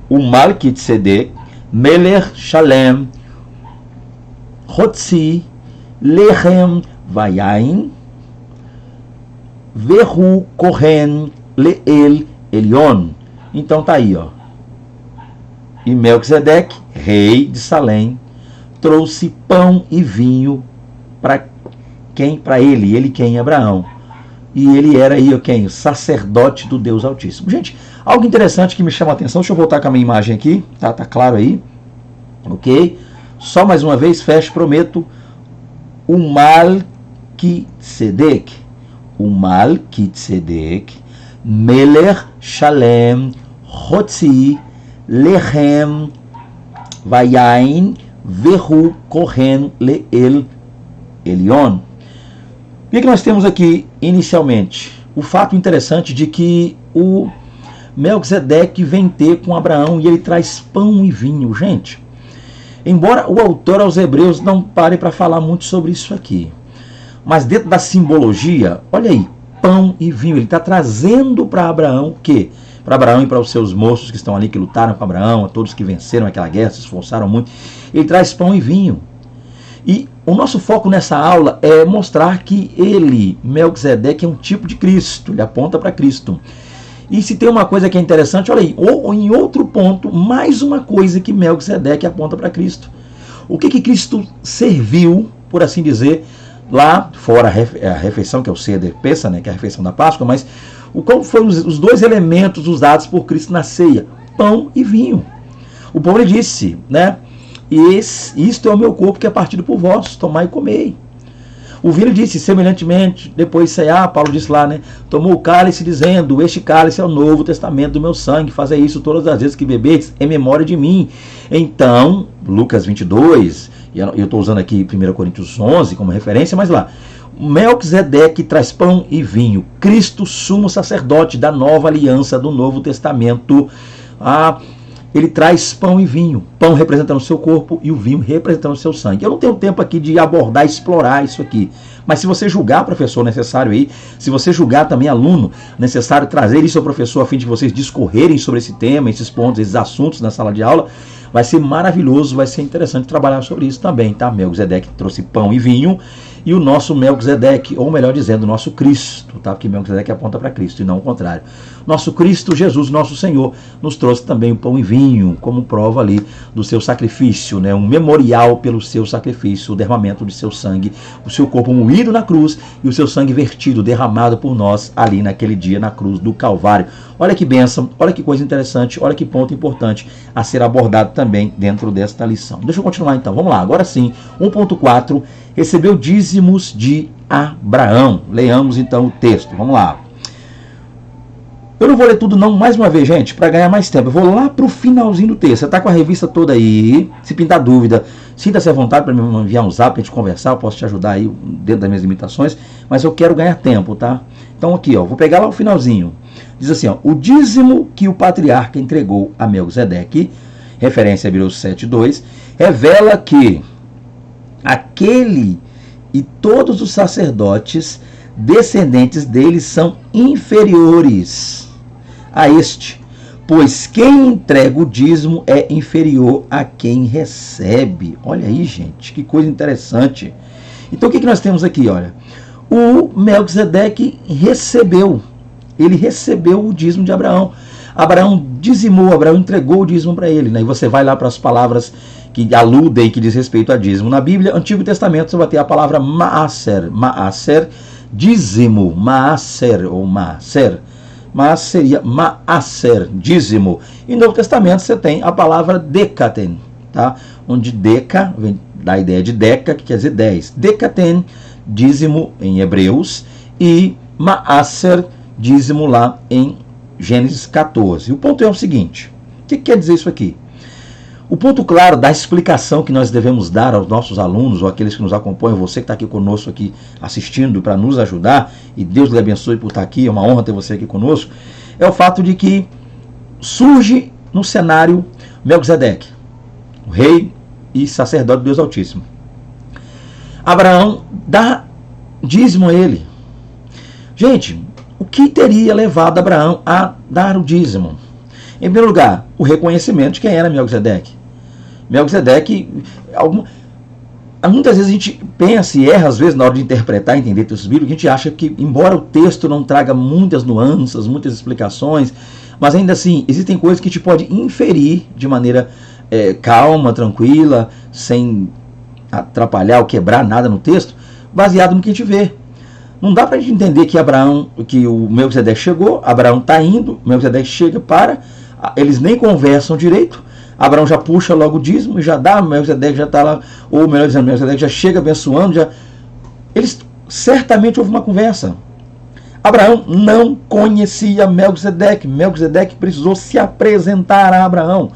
[SPEAKER 1] O Melquisedeque, Meler Shalem, Hotzi, Lechem, Vayain, Verru Kohen, Leel, Elion. Então tá aí, ó. E Melquisedeque, rei de Salém, trouxe pão e vinho para quem? Para ele. Ele quem? Abraão. E ele era aí, quem? O sacerdote do Deus Altíssimo. Gente, algo interessante que me chama a atenção. Deixa eu voltar com a minha imagem aqui. Tá claro aí. Ok? Só mais uma vez, fecho, prometo. O Melquisedeque. O Melquisedeque. Meler Shalem, Hotzi, Lechem, Vayain, Verru Kohen, Leel, Elion. O que nós temos aqui inicialmente? O fato interessante de que o Melquisedeque vem ter com Abraão e ele traz pão e vinho. Gente, embora o autor aos Hebreus não pare para falar muito sobre isso aqui, mas dentro da simbologia, olha aí, pão e vinho. Ele está trazendo para Abraão o quê? Para Abraão e para os seus moços que estão ali, que lutaram com Abraão, a todos que venceram aquela guerra, se esforçaram muito. Ele traz pão e vinho. E o nosso foco nessa aula é mostrar que ele, Melquisedeque, é um tipo de Cristo. Ele aponta para Cristo. E se tem uma coisa que é interessante, olha aí, ou em outro ponto, mais uma coisa que Melquisedeque aponta para Cristo. O que Cristo serviu, por assim dizer, lá fora a refeição, que é o Seder Pessa, né, que é a refeição da Páscoa, mas qual foram os dois elementos usados por Cristo na ceia? Pão e vinho. O pão, ele disse, né, isto é o meu corpo que é partido por vós, tomai e comei. O vinho disse, semelhantemente, depois de cear, Paulo disse lá, né? Tomou o cálice dizendo, este cálice é o novo testamento do meu sangue, fazei isso todas as vezes que bebedes em memória de mim. Então, Lucas 22, e eu estou usando aqui 1 Coríntios 11 como referência, mas lá, Melquisedeque traz pão e vinho, Cristo sumo sacerdote da nova aliança, do Novo Testamento, ele traz pão e vinho, pão representando o seu corpo e o vinho representando o seu sangue. Eu não tenho tempo aqui de abordar, explorar isso aqui, mas se você julgar, professor, necessário aí, se você julgar também, aluno, necessário trazer isso ao professor a fim de vocês discorrerem sobre esse tema, esses pontos, esses assuntos na sala de aula, vai ser maravilhoso, vai ser interessante trabalhar sobre isso também, tá? Melquisedeque trouxe pão e vinho, e o nosso Melquisedeque, ou melhor dizendo, o nosso Cristo, tá? Porque Melquisedeque aponta para Cristo e não o contrário. Nosso Cristo Jesus, nosso Senhor, nos trouxe também o pão e vinho, como prova ali do seu sacrifício, né? Um memorial pelo seu sacrifício, o derramamento de seu sangue, o seu corpo moído na cruz e o seu sangue vertido, derramado por nós ali naquele dia na cruz do Calvário. Olha que bênção, olha que coisa interessante, olha que ponto importante a ser abordado também dentro desta lição. Deixa eu continuar então, vamos lá, agora sim, 1.4, recebeu dízimos de Abraão. Leamos então o texto, vamos lá. Eu não vou ler tudo não, mais uma vez, gente, para ganhar mais tempo. Eu vou lá para o finalzinho do texto. Você está com a revista toda aí, se pintar dúvida, sinta-se à vontade para me enviar um zap, para a gente conversar, eu posso te ajudar aí dentro das minhas limitações, mas eu quero ganhar tempo, tá? Então aqui, ó, vou pegar lá o finalzinho. Diz assim, ó, o dízimo que o patriarca entregou a Melquisedeque, referência a Hebreus 7:2, revela que aquele e todos os sacerdotes descendentes dele são inferiores a este, pois quem entrega o dízimo é inferior a quem recebe. Olha aí, gente, que coisa interessante. Então o que nós temos aqui? Olha, o Melquisedeque recebeu, ele recebeu o dízimo de Abraão. Abraão dizimou, Abraão entregou o dízimo para ele, né? E você vai lá para as palavras que aludem, que diz respeito a dízimo. Na Bíblia, Antigo Testamento, você vai ter a palavra maaser, maaser, dízimo, maaser ou maaser, mas seria maaser, dízimo. E no Novo Testamento você tem a palavra decaten, tá? Onde deca vem da ideia de deca, que quer dizer 10. Decaten, dízimo em Hebreus, e maaser, dízimo lá em Gênesis 14. O ponto é o seguinte, o que quer dizer isso aqui? O ponto claro da explicação que nós devemos dar aos nossos alunos, ou aqueles que nos acompanham, você que está aqui conosco, aqui assistindo, para nos ajudar, e Deus lhe abençoe por estar aqui, é uma honra ter você aqui conosco, é o fato de que surge no cenário Melquisedeque, o rei e sacerdote do Deus Altíssimo. Abraão dá dízimo a ele. Gente, o que teria levado Abraão a dar o dízimo? Em primeiro lugar, o reconhecimento de quem era Melquisedeque. Melquisedeque, muitas vezes a gente pensa e erra, às vezes, na hora de interpretar e entender textos bíblicos, a gente acha que, embora o texto não traga muitas nuances, muitas explicações, mas ainda assim, existem coisas que a gente pode inferir de maneira calma, tranquila, sem atrapalhar ou quebrar nada no texto, baseado no que a gente vê. Não dá para a gente entender que o Melquisedeque chegou, Abraão está indo, o Melquisedeque chega, eles nem conversam direito, Abraão já puxa logo o dízimo e já dá, Melquisedeque já está lá, ou melhor dizendo, Melquisedeque já chega abençoando, eles certamente houve uma conversa. Abraão não conhecia Melquisedeque, Melquisedeque precisou se apresentar a Abraão,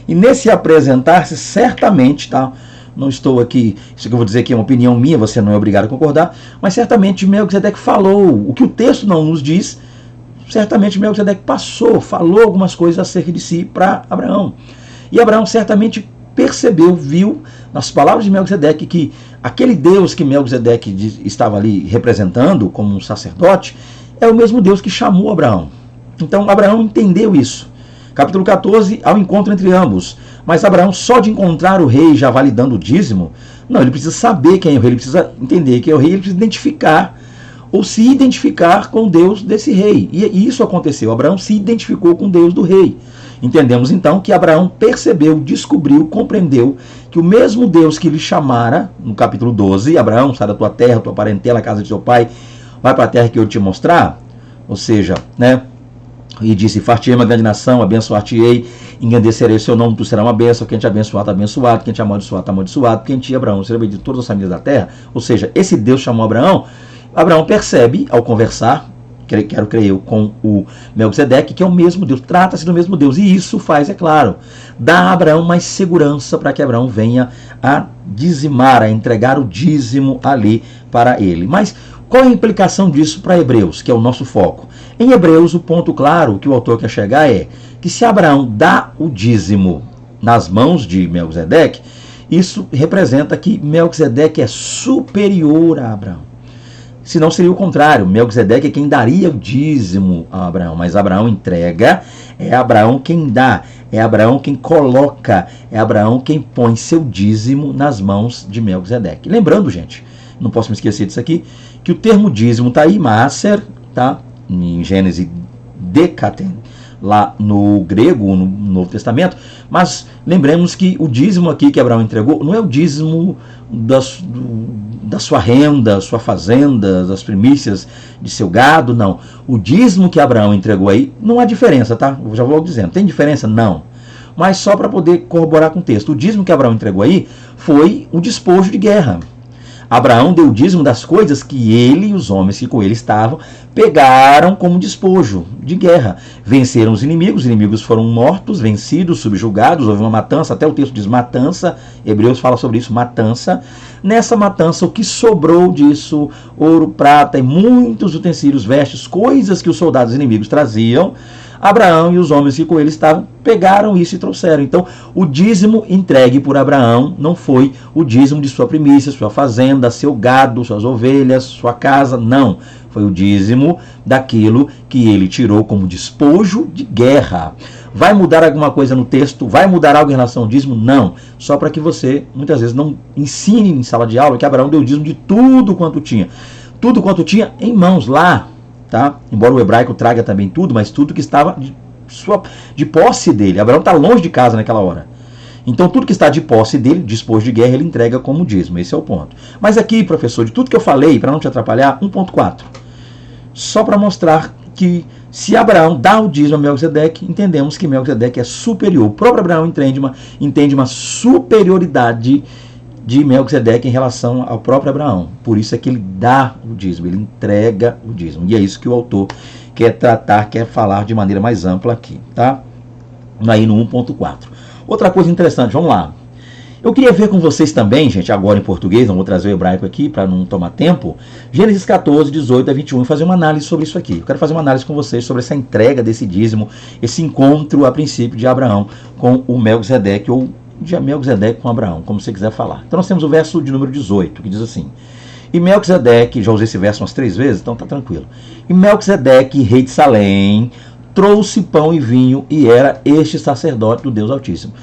[SPEAKER 1] e nesse apresentar-se, certamente, tá? Não estou aqui, isso que eu vou dizer aqui é uma opinião minha, você não é obrigado a concordar, mas certamente Melquisedeque falou, o que o texto não nos diz, certamente Melquisedeque falou algumas coisas acerca de si para Abraão. E Abraão certamente percebeu, viu, nas palavras de Melquisedeque, que aquele Deus que Melquisedeque estava ali representando como um sacerdote, é o mesmo Deus que chamou Abraão. Então Abraão entendeu isso. Capítulo 14, ao encontro entre ambos. Mas Abraão, só de encontrar o rei já validando o dízimo, não, ele precisa saber quem é o rei, ele precisa entender quem é o rei, ele precisa identificar, ou se identificar com o Deus desse rei. E isso aconteceu, Abraão se identificou com o Deus do rei. Entendemos então que Abraão percebeu, descobriu, compreendeu que o mesmo Deus que lhe chamara, no capítulo 12, Abraão, sai da tua terra, tua parentela, a casa de seu pai, vai para a terra que eu te mostrar, ou seja, né, E disse: fartei uma grande nação, abençoar-te-ei, engrandecerei o seu nome, tu serás uma bênção, quem te abençoar está abençoado, quem te amaldiçoar está amaldiçoado, quem te Abraão será bendito de todas as famílias da terra. Ou seja, esse Deus chamou Abraão. Abraão percebe, ao conversar, quero crer eu, com o Melquisedeque, que é o mesmo Deus, trata-se do mesmo Deus, e isso faz, é claro, dá a Abraão mais segurança para que Abraão venha a dizimar, a entregar o dízimo ali para ele. Mas qual é a implicação disso para Hebreus, que é o nosso foco? Em Hebreus, o ponto claro que o autor quer chegar é que se Abraão dá o dízimo nas mãos de Melquisedeque, isso representa que Melquisedeque é superior a Abraão. Se não seria o contrário, Melquisedeque é quem daria o dízimo a Abraão, mas Abraão entrega, é Abraão quem dá, é Abraão quem coloca, é Abraão quem põe seu dízimo nas mãos de Melquisedeque. Lembrando, gente, não posso me esquecer disso aqui, que o termo dízimo está aí, Maser, tá? Em Gênesis Decaten, lá no grego, no Novo Testamento, mas lembremos que o dízimo aqui que Abraão entregou não é o dízimo da sua renda, sua fazenda, das primícias de seu gado, não. O dízimo que Abraão entregou aí, não há diferença, tá? Eu já vou dizendo, tem diferença? Não. Mas só para poder corroborar com o texto, o dízimo que Abraão entregou aí foi o despojo de guerra. Abraão deu o dízimo das coisas que ele e os homens que com ele estavam pegaram como despojo de guerra. Venceram os inimigos foram mortos, vencidos, subjugados, houve uma matança, até o texto diz matança, Hebreus fala sobre isso, matança. Nessa matança, o que sobrou disso, ouro, prata e muitos utensílios, vestes, coisas que os soldados inimigos traziam, Abraão e os homens que com ele estavam pegaram isso e trouxeram. Então, o dízimo entregue por Abraão não foi o dízimo de sua primícia, sua fazenda, seu gado, suas ovelhas, sua casa, não. Foi o dízimo daquilo que ele tirou como despojo de guerra. Vai mudar alguma coisa no texto? Vai mudar algo em relação ao dízimo? Não. Só para que você, muitas vezes, não ensine em sala de aula que Abraão deu o dízimo de tudo quanto tinha. Tudo quanto tinha em mãos lá. Tá? Embora o hebraico traga também tudo, mas tudo que estava de posse dele. Abraão está longe de casa naquela hora. Então tudo que está de posse dele, despojo de guerra, ele entrega como dízimo. Esse é o ponto. Mas aqui, professor, de tudo que eu falei, para não te atrapalhar, 1.4. Só para mostrar que se Abraão dá o dízimo a Melquisedeque, entendemos que Melquisedeque é superior. O próprio Abraão entende uma superioridade de Melquisedeque em relação ao próprio Abraão. Por isso é que ele dá o dízimo, ele entrega o dízimo. E é isso que o autor quer tratar, quer falar de maneira mais ampla aqui, tá? Aí no 1.4. Outra coisa interessante, vamos lá. Eu queria ver com vocês também, gente, agora em português, não vou trazer o hebraico aqui para não tomar tempo, Gênesis 14, 18 a 21, e fazer uma análise sobre isso aqui. Eu quero fazer uma análise com vocês sobre essa entrega desse dízimo, esse encontro, a princípio, de Abraão com o Melquisedeque, ou de Melquisedeque com Abraão, como você quiser falar. Então nós temos o verso de número 18, que diz assim: e Melquisedeque, já usei esse verso umas 3 vezes, então tá tranquilo. E Melquisedeque, rei de Salém, trouxe pão e vinho, e era este sacerdote do Deus Altíssimo.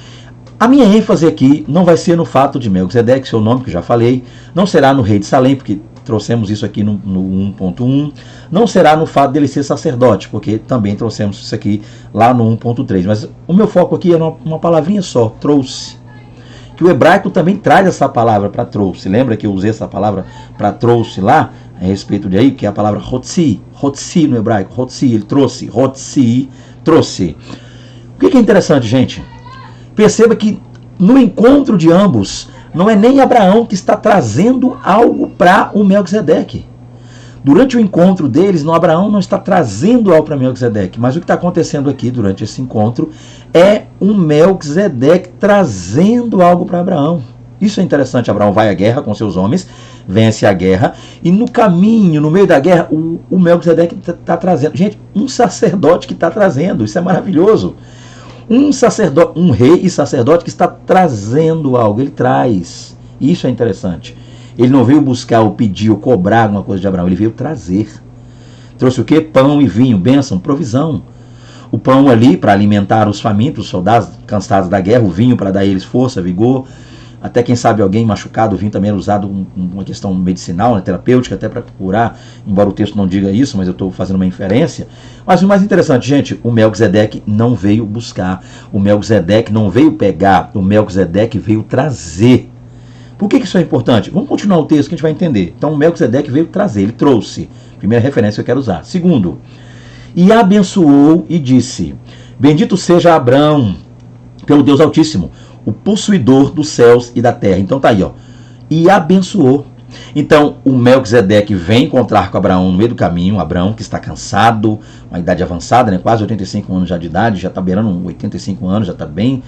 [SPEAKER 1] A minha ênfase aqui não vai ser no fato de Melquisedeque, seu nome que eu já falei, não será no rei de Salém, porque trouxemos isso aqui no 1.1, não será no fato dele ser sacerdote, porque também trouxemos isso aqui lá no 1.3, mas o meu foco aqui é uma palavrinha só, trouxe, que o hebraico também traz essa palavra para trouxe. Lembra que eu usei essa palavra para trouxe lá, a respeito de aí, que é a palavra hotzi no hebraico, hotzi, ele trouxe, hotzi, trouxe. O que é interessante, gente? Perceba que no encontro de ambos, não é nem Abraão que está trazendo algo para o Melquisedeque. Durante o encontro deles, Abraão não está trazendo algo para Melquisedeque, mas o que está acontecendo aqui durante esse encontro é um Melquisedeque trazendo algo para Abraão. Isso é interessante. Abraão vai à guerra com seus homens, vence a guerra, e no caminho, no meio da guerra, o Melquisedeque está trazendo. Gente, um sacerdote que está trazendo, isso é maravilhoso. Um sacerdote, um rei e sacerdote que está trazendo algo, ele traz. Isso é interessante. Ele não veio buscar ou pedir ou cobrar alguma coisa de Abraão, ele veio trazer. Trouxe o quê? Pão e vinho, bênção, provisão. O pão ali para alimentar os famintos, os soldados cansados da guerra, o vinho para dar a eles força, vigor. Até quem sabe alguém machucado, o vinho também era usado uma questão medicinal, né, terapêutica, até para curar, embora o texto não diga isso, mas eu estou fazendo uma inferência. Mas o mais interessante, gente, o Melquisedeque não veio buscar, o Melquisedeque não veio pegar, o Melquisedeque veio trazer. Por que isso é importante? Vamos continuar o texto que a gente vai entender. Então o Melquisedeque veio trazer, ele trouxe. Primeira referência que eu quero usar. Segundo, E abençoou e disse: bendito seja Abrão pelo Deus Altíssimo, o possuidor dos céus e da terra. Então tá aí, ó. E abençoou. Então o Melquisedeque vem encontrar com Abraão no meio do caminho. Abraão, que está cansado, uma idade avançada, né? Quase 85 anos já de idade, já está beirando 85 anos, já está bem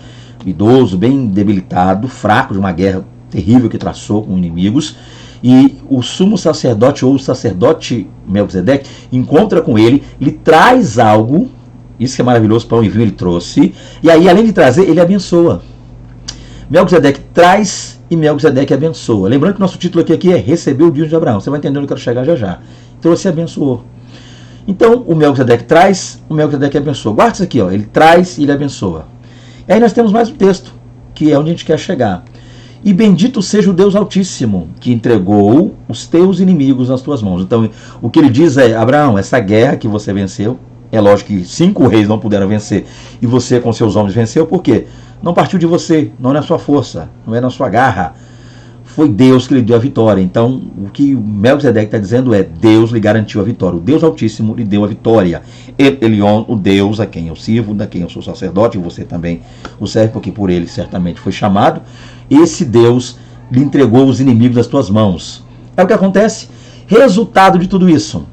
[SPEAKER 1] idoso, bem debilitado, fraco de uma guerra terrível que traçou com inimigos. E o sumo sacerdote, ou o sacerdote Melquisedeque, encontra com ele, lhe traz algo. Isso que é maravilhoso, pão e vinho ele trouxe. E aí, além de trazer, ele abençoa. Melquisedeque traz e Melquisedeque abençoa. Lembrando que nosso título aqui é Receber o dízimo de Abraão. Você vai entender onde eu quero chegar já já. Trouxe e abençoou. Então, o Melquisedeque traz, o Melquisedeque abençoa. Guarda isso aqui, ó. Ele traz e ele abençoa. E aí nós temos mais um texto, que é onde a gente quer chegar. E bendito seja o Deus Altíssimo, que entregou os teus inimigos nas tuas mãos. Então, o que ele diz é: Abraão, essa guerra que você venceu, é lógico que 5 reis não puderam vencer, e você com seus homens venceu, por quê? Não partiu de você, não é na sua força, não é na sua garra. Foi Deus que lhe deu a vitória. Então, o que Melquisedeque está dizendo é: Deus lhe garantiu a vitória. O Deus Altíssimo lhe deu a vitória. Elion, o Deus a quem eu sirvo, da quem eu sou sacerdote, e você também o serve, porque por ele certamente foi chamado. Esse Deus lhe entregou os inimigos das tuas mãos. É o que acontece. Resultado de tudo isso.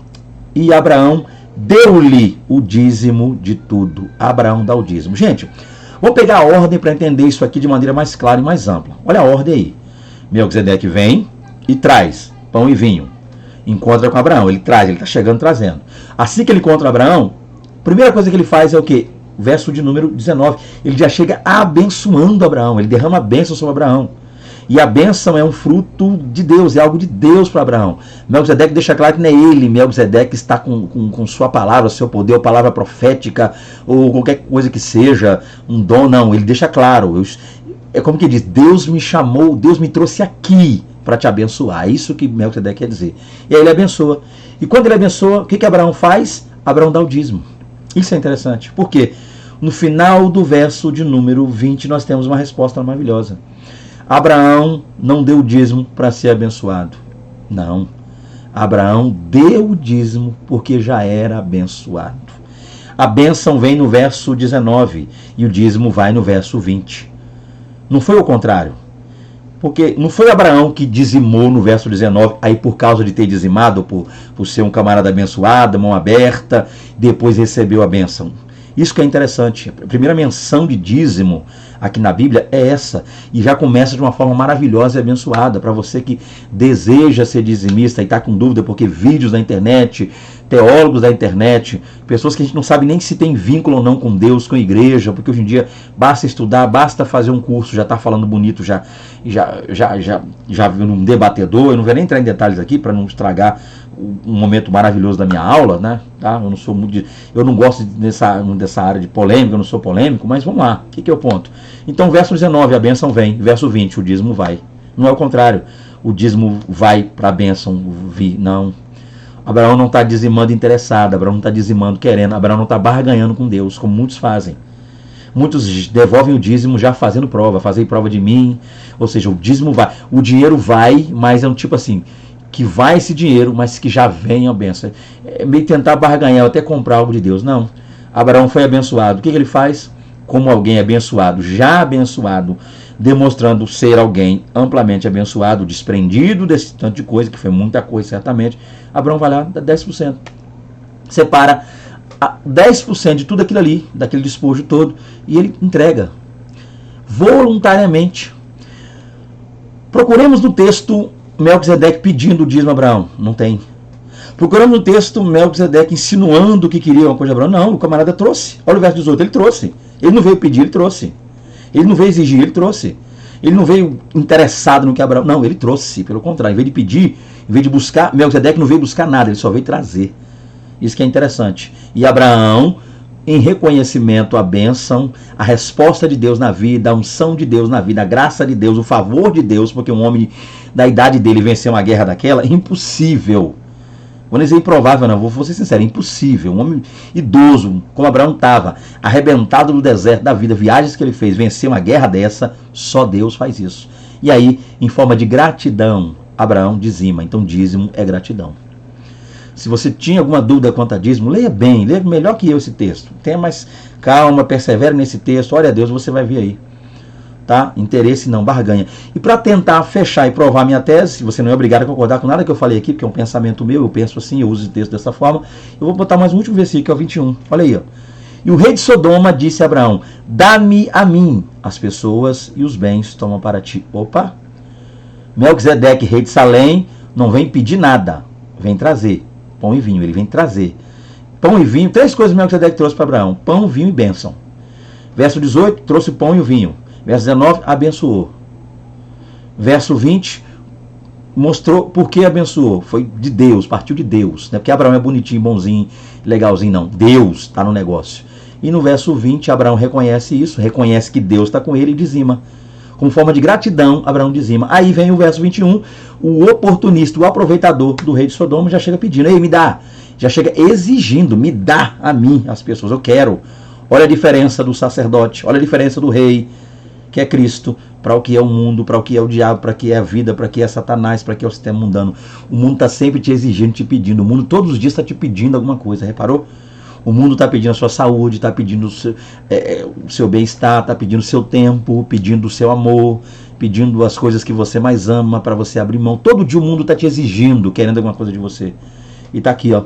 [SPEAKER 1] E Abraão deu-lhe o dízimo de tudo. Abraão dá o dízimo. Gente, vou pegar a ordem para entender isso aqui de maneira mais clara e mais ampla. Olha a ordem aí. Melquisedeque vem e traz pão e vinho. Encontra com Abraão. Ele traz, ele está chegando trazendo. Assim que ele encontra Abraão, a primeira coisa que ele faz é o quê? Verso de número 19. Ele já chega abençoando Abraão. Ele derrama a bênção sobre Abraão. E a bênção é um fruto de Deus, é algo de Deus para Abraão. Melquisedeque deixa claro que não é ele, Melquisedeque está com sua palavra, seu poder, ou palavra profética, ou qualquer coisa que seja, um dom, não. Ele deixa claro. É como que diz: Deus me chamou, Deus me trouxe aqui para te abençoar. É isso que Melquisedeque quer dizer. E aí ele abençoa. E quando ele abençoa, o que Abraão faz? Abraão dá o dízimo. Isso é interessante. Por quê? No final do verso de número 20, nós temos uma resposta maravilhosa. Abraão não deu o dízimo para ser abençoado. Não. Abraão deu o dízimo porque já era abençoado. A bênção vem no verso 19 e o dízimo vai no verso 20. Não foi o contrário. Porque não foi Abraão que dizimou no verso 19, aí por causa de ter dizimado, por ser um camarada abençoado, mão aberta, depois recebeu a bênção. Isso que é interessante. A primeira menção de dízimo aqui na Bíblia é essa. E já começa de uma forma maravilhosa e abençoada. Para você que deseja ser dizimista e está com dúvida, porque vídeos da internet, teólogos da internet, pessoas que a gente não sabe nem se tem vínculo ou não com Deus, com a igreja, porque hoje em dia basta estudar, basta fazer um curso, já está falando bonito, já um debatedor. Eu não vou nem entrar em detalhes aqui para não estragar um momento maravilhoso da minha aula, né? Tá? Eu não gosto dessa área de polêmica, eu não sou polêmico, mas vamos lá. O que é o ponto? Então, verso 19, a bênção vem. Verso 20, o dízimo vai. Não é o contrário. O dízimo vai para a bênção vir. Não. Abraão não está dizimando interessado. Abraão não está dizimando querendo. Abraão não está barganhando com Deus, como muitos fazem. Muitos devolvem o dízimo já fazendo prova. Fazei prova de mim. Ou seja, o dízimo vai. O dinheiro vai, mas é um tipo assim, que vai esse dinheiro, mas que já vem a bênção. É meio tentar barganhar, até comprar algo de Deus. Não. Abraão foi abençoado. O que ele faz? Como alguém abençoado, já abençoado, demonstrando ser alguém amplamente abençoado, desprendido desse tanto de coisa, que foi muita coisa certamente, Abraão vai lá, dá 10%. Separa 10% de tudo aquilo ali, daquele despojo todo, e ele entrega voluntariamente. Procuremos no texto Melquisedeque pedindo o dízimo a Abraão. Não tem. Procuramos no texto Melquisedeque insinuando que queria uma coisa de Abraão. Não, o camarada trouxe. Olha o verso 18, ele trouxe. Ele não veio pedir, ele trouxe. Ele não veio exigir, ele trouxe. Ele não veio interessado no que Abraão... Não, ele trouxe, pelo contrário. Em vez de pedir, em vez de buscar, Melquisedeque não veio buscar nada, ele só veio trazer. Isso que é interessante. E Abraão, em reconhecimento à bênção, a resposta de Deus na vida, a unção de Deus na vida, a graça de Deus, o favor de Deus, porque um homem da idade dele vencer uma guerra daquela, impossível. Vou dizer improvável, não, vou ser sincero, impossível. Um homem idoso, como Abraão estava, arrebentado no deserto da vida, viagens que ele fez, vencer uma guerra dessa, só Deus faz isso. E aí, em forma de gratidão, Abraão dizima. Então, dízimo é gratidão. Se você tinha alguma dúvida quanto a dízimo, leia bem, leia melhor que eu esse texto. Tenha mais calma, persevere nesse texto. Olha a Deus, você vai ver aí. Tá? Interesse não, barganha. E para tentar fechar e provar minha tese, você não é obrigado a concordar com nada que eu falei aqui, porque é um pensamento meu, eu penso assim, eu uso o texto dessa forma. Eu vou botar mais um último versículo, que é o 21. Olha aí, ó. E o rei de Sodoma disse a Abraão: dá-me a mim as pessoas e os bens tomam para ti. Opa! Melquisedeque, rei de Salém, não vem pedir nada, vem trazer pão e vinho. Ele vem trazer pão e vinho. Três coisas Melquisedeque trouxe para Abraão: pão, vinho e bênção. Verso 18, trouxe o pão e o vinho. Verso 19, abençoou. Verso 20, mostrou por que abençoou. Foi de Deus, partiu de Deus. Não é porque Abraão é bonitinho, bonzinho, legalzinho, não. Deus está no negócio. E no verso 20, Abraão reconhece isso, reconhece que Deus está com ele e dizima. Como forma de gratidão, Abraão dizima. Aí vem o verso 21, o oportunista, o aproveitador do rei de Sodoma já chega pedindo: ei, me dá. Já chega exigindo: me dá a mim as pessoas, eu quero. Olha a diferença do sacerdote, olha a diferença do rei, que é Cristo, para o que é o mundo, para o que é o diabo, para o que é a vida, para o que é Satanás, para o que é o sistema mundano. O mundo está sempre te exigindo, te pedindo. O mundo todos os dias está te pedindo alguma coisa, reparou? O mundo está pedindo a sua saúde, está pedindo o seu bem-estar, está pedindo o seu tempo, pedindo o seu amor, pedindo as coisas que você mais ama para você abrir mão. Todo dia o mundo está te exigindo, querendo alguma coisa de você. E está aqui, ó.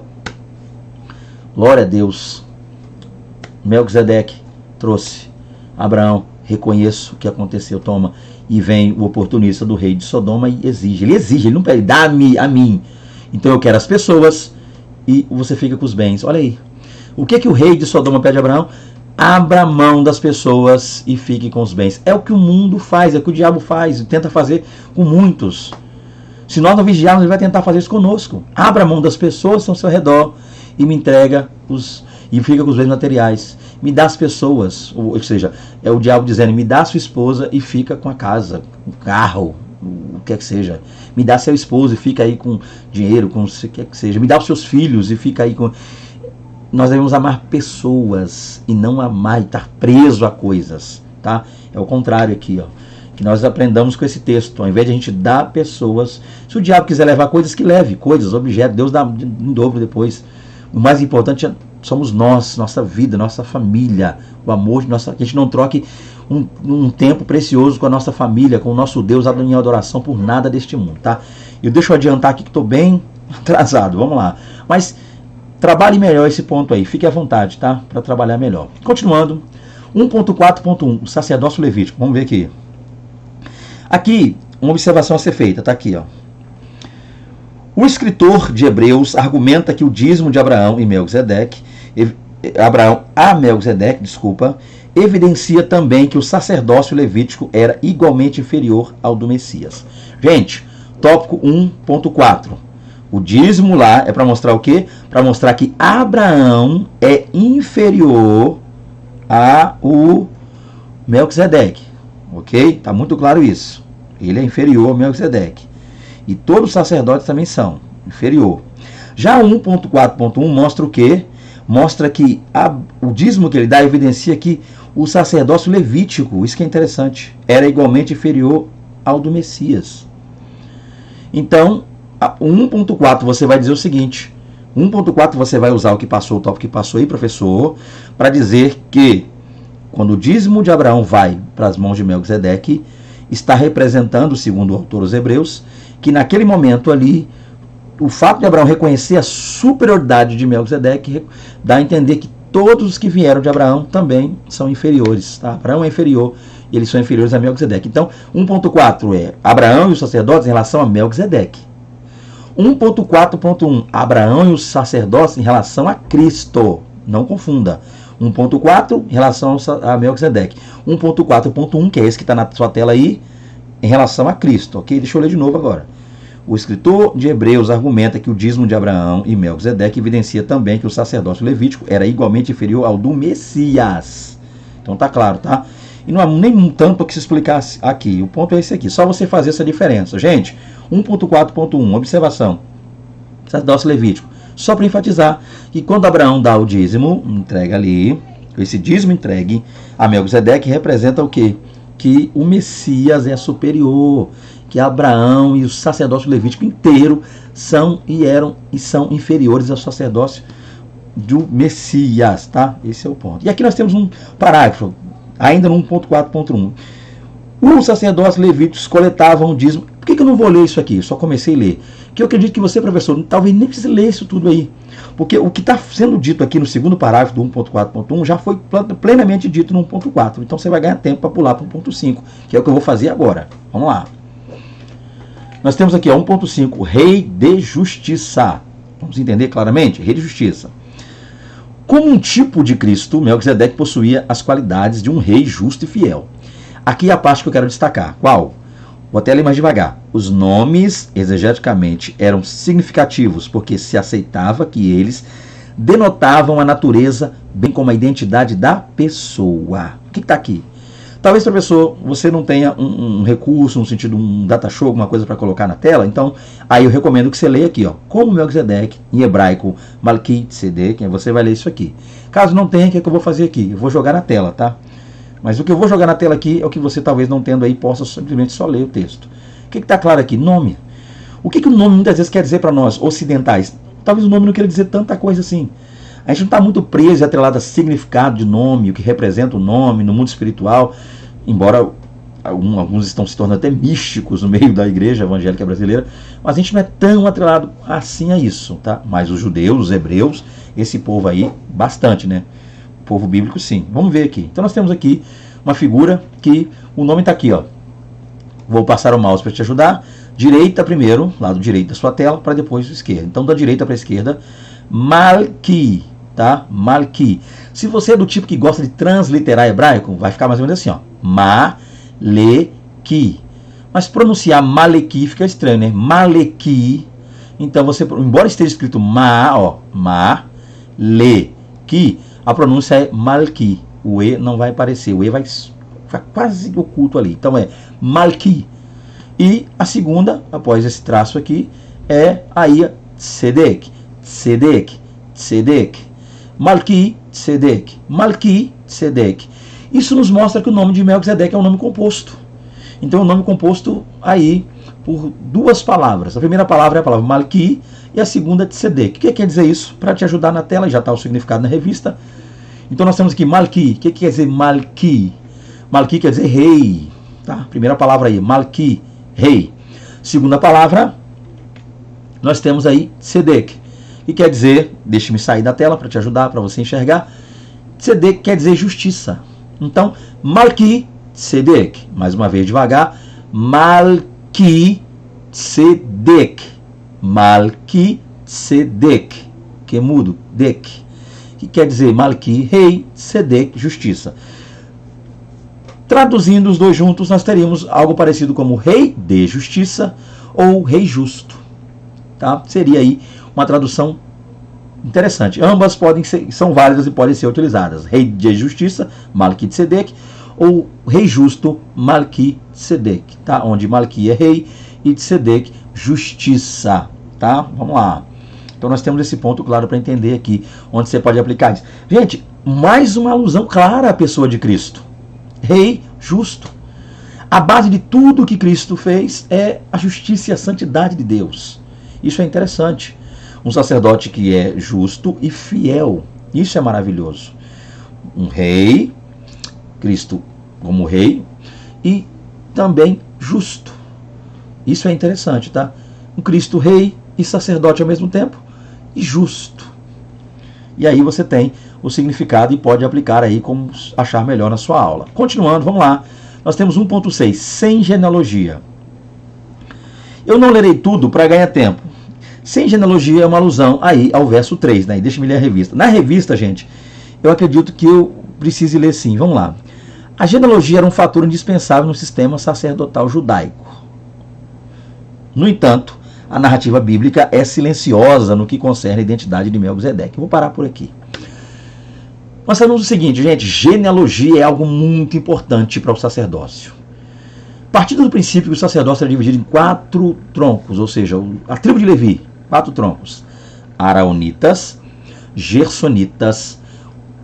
[SPEAKER 1] Glória a Deus. Melquisedeque trouxe. Abraão, reconheço o que aconteceu, toma. E vem o oportunista do rei de Sodoma e exige. Ele exige, ele não pede, dá-me a mim. Então eu quero as pessoas e você fica com os bens. Olha aí. O que o rei de Sodoma pede a Abraão? Abra mão das pessoas e fique com os bens. É o que o mundo faz, é o que o diabo faz, tenta fazer com muitos. Se nós não vigiarmos, ele vai tentar fazer isso conosco. Abra mão das pessoas que estão ao seu redor e me entrega e fica com os bens materiais. Me dá as pessoas, ou seja, é o diabo dizendo: me dá a sua esposa e fica com a casa, o carro, o que é que seja. Me dá seu esposo e fica aí com dinheiro, com o que é que seja. Me dá os seus filhos e fica aí com... Nós devemos amar pessoas e não amar e estar preso a coisas, tá? É o contrário aqui, ó. Que nós aprendamos com esse texto. Ao invés de a gente dar pessoas, se o diabo quiser levar coisas, que leve coisas, objetos, Deus dá em dobro depois. O mais importante somos nós, nossa vida, nossa família, o amor de nossa... Que a gente não troque um tempo precioso com a nossa família, com o nosso Deus em adoração por nada deste mundo, tá? Deixa eu adiantar aqui que estou bem atrasado, vamos lá. Mas trabalhe melhor esse ponto aí, fique à vontade, tá? Para trabalhar melhor. Continuando, 1.4.1, o sacerdócio levítico, vamos ver aqui. Aqui, uma observação a ser feita, tá aqui, ó. O escritor de Hebreus argumenta que o dízimo de Abraão a Melquisedeque, evidencia também que o sacerdócio levítico era igualmente inferior ao do Messias. Gente, tópico 1.4. O dízimo lá é para mostrar o quê? Para mostrar que Abraão é inferior ao Melquisedeque. Ok? Está muito claro isso. Ele é inferior ao Melquisedeque. E todos os sacerdotes também são inferior. Já 1.4.1 mostra o quê? Mostra que o dízimo que ele dá evidencia que o sacerdócio levítico, isso que é interessante, era igualmente inferior ao do Messias. Então, 1.4 você vai dizer o seguinte: 1.4 você vai usar o tópico que passou aí, professor, para dizer que quando o dízimo de Abraão vai para as mãos de Melquisedeque, está representando, segundo o autor dos Hebreus, que naquele momento ali, o fato de Abraão reconhecer a superioridade de Melquisedeque dá a entender que todos os que vieram de Abraão também são inferiores. Tá? Abraão é inferior e eles são inferiores a Melquisedeque. Então, 1.4 é Abraão e os sacerdotes em relação a Melquisedeque. 1.4.1, Abraão e os sacerdotes em relação a Cristo. Não confunda. 1.4 em relação a Melquisedeque. 1.4.1, que é esse que está na sua tela aí, em relação a Cristo. Ok? Deixa eu ler de novo agora. O escritor de Hebreus argumenta que o dízimo de Abraão e Melquisedeque evidencia também que o sacerdócio levítico era igualmente inferior ao do Messias. Então tá claro, tá? E não há nem tanto para que se explicar aqui. O ponto é esse aqui. Só você fazer essa diferença. Gente, 1.4.1, observação. Sacerdócio levítico. Só para enfatizar que quando Abraão dá o dízimo, entrega ali, esse dízimo entregue a Melquisedeque representa o quê? Que o Messias é superior, que Abraão e o sacerdócio levítico inteiro são inferiores ao sacerdócio do Messias, tá? Esse é o ponto. E aqui nós temos um parágrafo, ainda no 1.4.1. Os sacerdotes levíticos coletavam o dízimo. Por que eu não vou ler isso aqui? Eu só comecei a ler. Que eu acredito que você, professor, talvez nem precise ler isso tudo aí. Porque o que está sendo dito aqui no segundo parágrafo do 1.4.1 já foi plenamente dito no 1.4. Então você vai ganhar tempo para pular para o 1.5, que é o que eu vou fazer agora. Vamos lá. Nós temos aqui 1.5, Rei de Justiça. Vamos entender claramente? Rei de Justiça. Como um tipo de Cristo, Melquisedeque possuía as qualidades de um rei justo e fiel. Aqui é a parte que eu quero destacar. Qual? Vou até ler mais devagar. Os nomes, exegeticamente, eram significativos, porque se aceitava que eles denotavam a natureza, bem como a identidade da pessoa. O que está aqui? Talvez, professor, você não tenha um recurso, no sentido um data show, alguma coisa para colocar na tela. Então, aí eu recomendo que você leia aqui, ó, como Melquisedeque, em hebraico, Malki-Tzedek, você vai ler isso aqui. Caso não tenha, o que é que eu vou fazer aqui? Eu vou jogar na tela, tá? Mas o que eu vou jogar na tela aqui é o que você talvez não tendo aí, possa simplesmente só ler o texto. O que está claro aqui? Nome. O que o nome muitas vezes quer dizer para nós, ocidentais? Talvez o nome não queira dizer tanta coisa assim. A gente não está muito preso e atrelado a significado de nome, o que representa o nome no mundo espiritual, embora alguns estão se tornando até místicos no meio da igreja evangélica brasileira, mas a gente não é tão atrelado assim a isso, tá? Mas os judeus, os hebreus, esse povo aí, bastante, né? O povo bíblico, sim. Vamos ver aqui. Então nós temos aqui uma figura que o nome está aqui, ó. Vou passar o mouse para te ajudar. Direita primeiro, lado direito da sua tela, para depois o esquerdo. Então da direita para a esquerda, Malki, tá? Malki. Se você é do tipo que gosta de transliterar hebraico, vai ficar mais ou menos assim, ó. Maleki. Mas pronunciar Maleki fica estranho, né? Maleki. Então você, embora esteja escrito Maleki, a pronúncia é Malki. O E não vai aparecer, o E vai ficar quase oculto ali. Então é Malki. E a segunda, após esse traço aqui, é aí Tzedek. Tzedek. Tzedek. Malki, Tzedek. Malki, Tzedek. Isso nos mostra que o nome de Melquisedeque é um nome composto. Então é um nome composto aí por duas palavras. A primeira palavra é a palavra Malki e a segunda Tzedek. O que quer dizer isso? Para te ajudar na tela, já está o significado na revista. Então nós temos aqui Malki. O que quer dizer Malki? Malki quer dizer rei. Tá? Primeira palavra aí, Malki, rei. Segunda palavra, nós temos aí Tzedek. E quer dizer, deixe-me sair da tela para te ajudar, para você enxergar. Tzedek quer dizer justiça. Então, Malki Tzedek. Mais uma vez devagar. Malki Tzedek. Malki Tzedek. Que é mudo. Dek. Que quer dizer Malki, rei, Tzedek, justiça. Traduzindo os dois juntos, nós teríamos algo parecido como rei de justiça ou rei justo. Tá? Seria aí uma tradução interessante. Ambas são válidas e podem ser utilizadas. Rei de justiça, Malki Tzedek, ou rei justo, Malki Tzedek, tá? Onde Malki é rei e Tzedek, justiça. Tá? Vamos lá. Então nós temos esse ponto claro para entender aqui, onde você pode aplicar isso. Gente, mais uma alusão clara à pessoa de Cristo. Rei justo. A base de tudo que Cristo fez é a justiça e a santidade de Deus. Isso é interessante. Um sacerdote que é justo e fiel. Isso é maravilhoso. Um rei, Cristo como rei, e também justo. Isso é interessante, tá? Um Cristo rei e sacerdote ao mesmo tempo, e justo. E aí você tem o significado e pode aplicar aí como achar melhor na sua aula. Continuando, vamos lá. Nós temos 1.6, sem genealogia. Eu não lerei tudo para ganhar tempo. Sem genealogia é uma alusão aí ao verso 3, né? Deixa eu ler a revista. Na revista, gente, eu acredito que eu precise ler sim. Vamos lá. A genealogia era um fator indispensável no sistema sacerdotal judaico. No entanto, a narrativa bíblica é silenciosa no que concerne a identidade de Melquisedeque. Eu vou parar por aqui. Nós sabemos o seguinte, gente, genealogia é algo muito importante para o sacerdócio. Partindo do princípio que o sacerdócio era dividido em 4 troncos, ou seja, a tribo de Levi, 4 troncos. Araonitas, Gersonitas,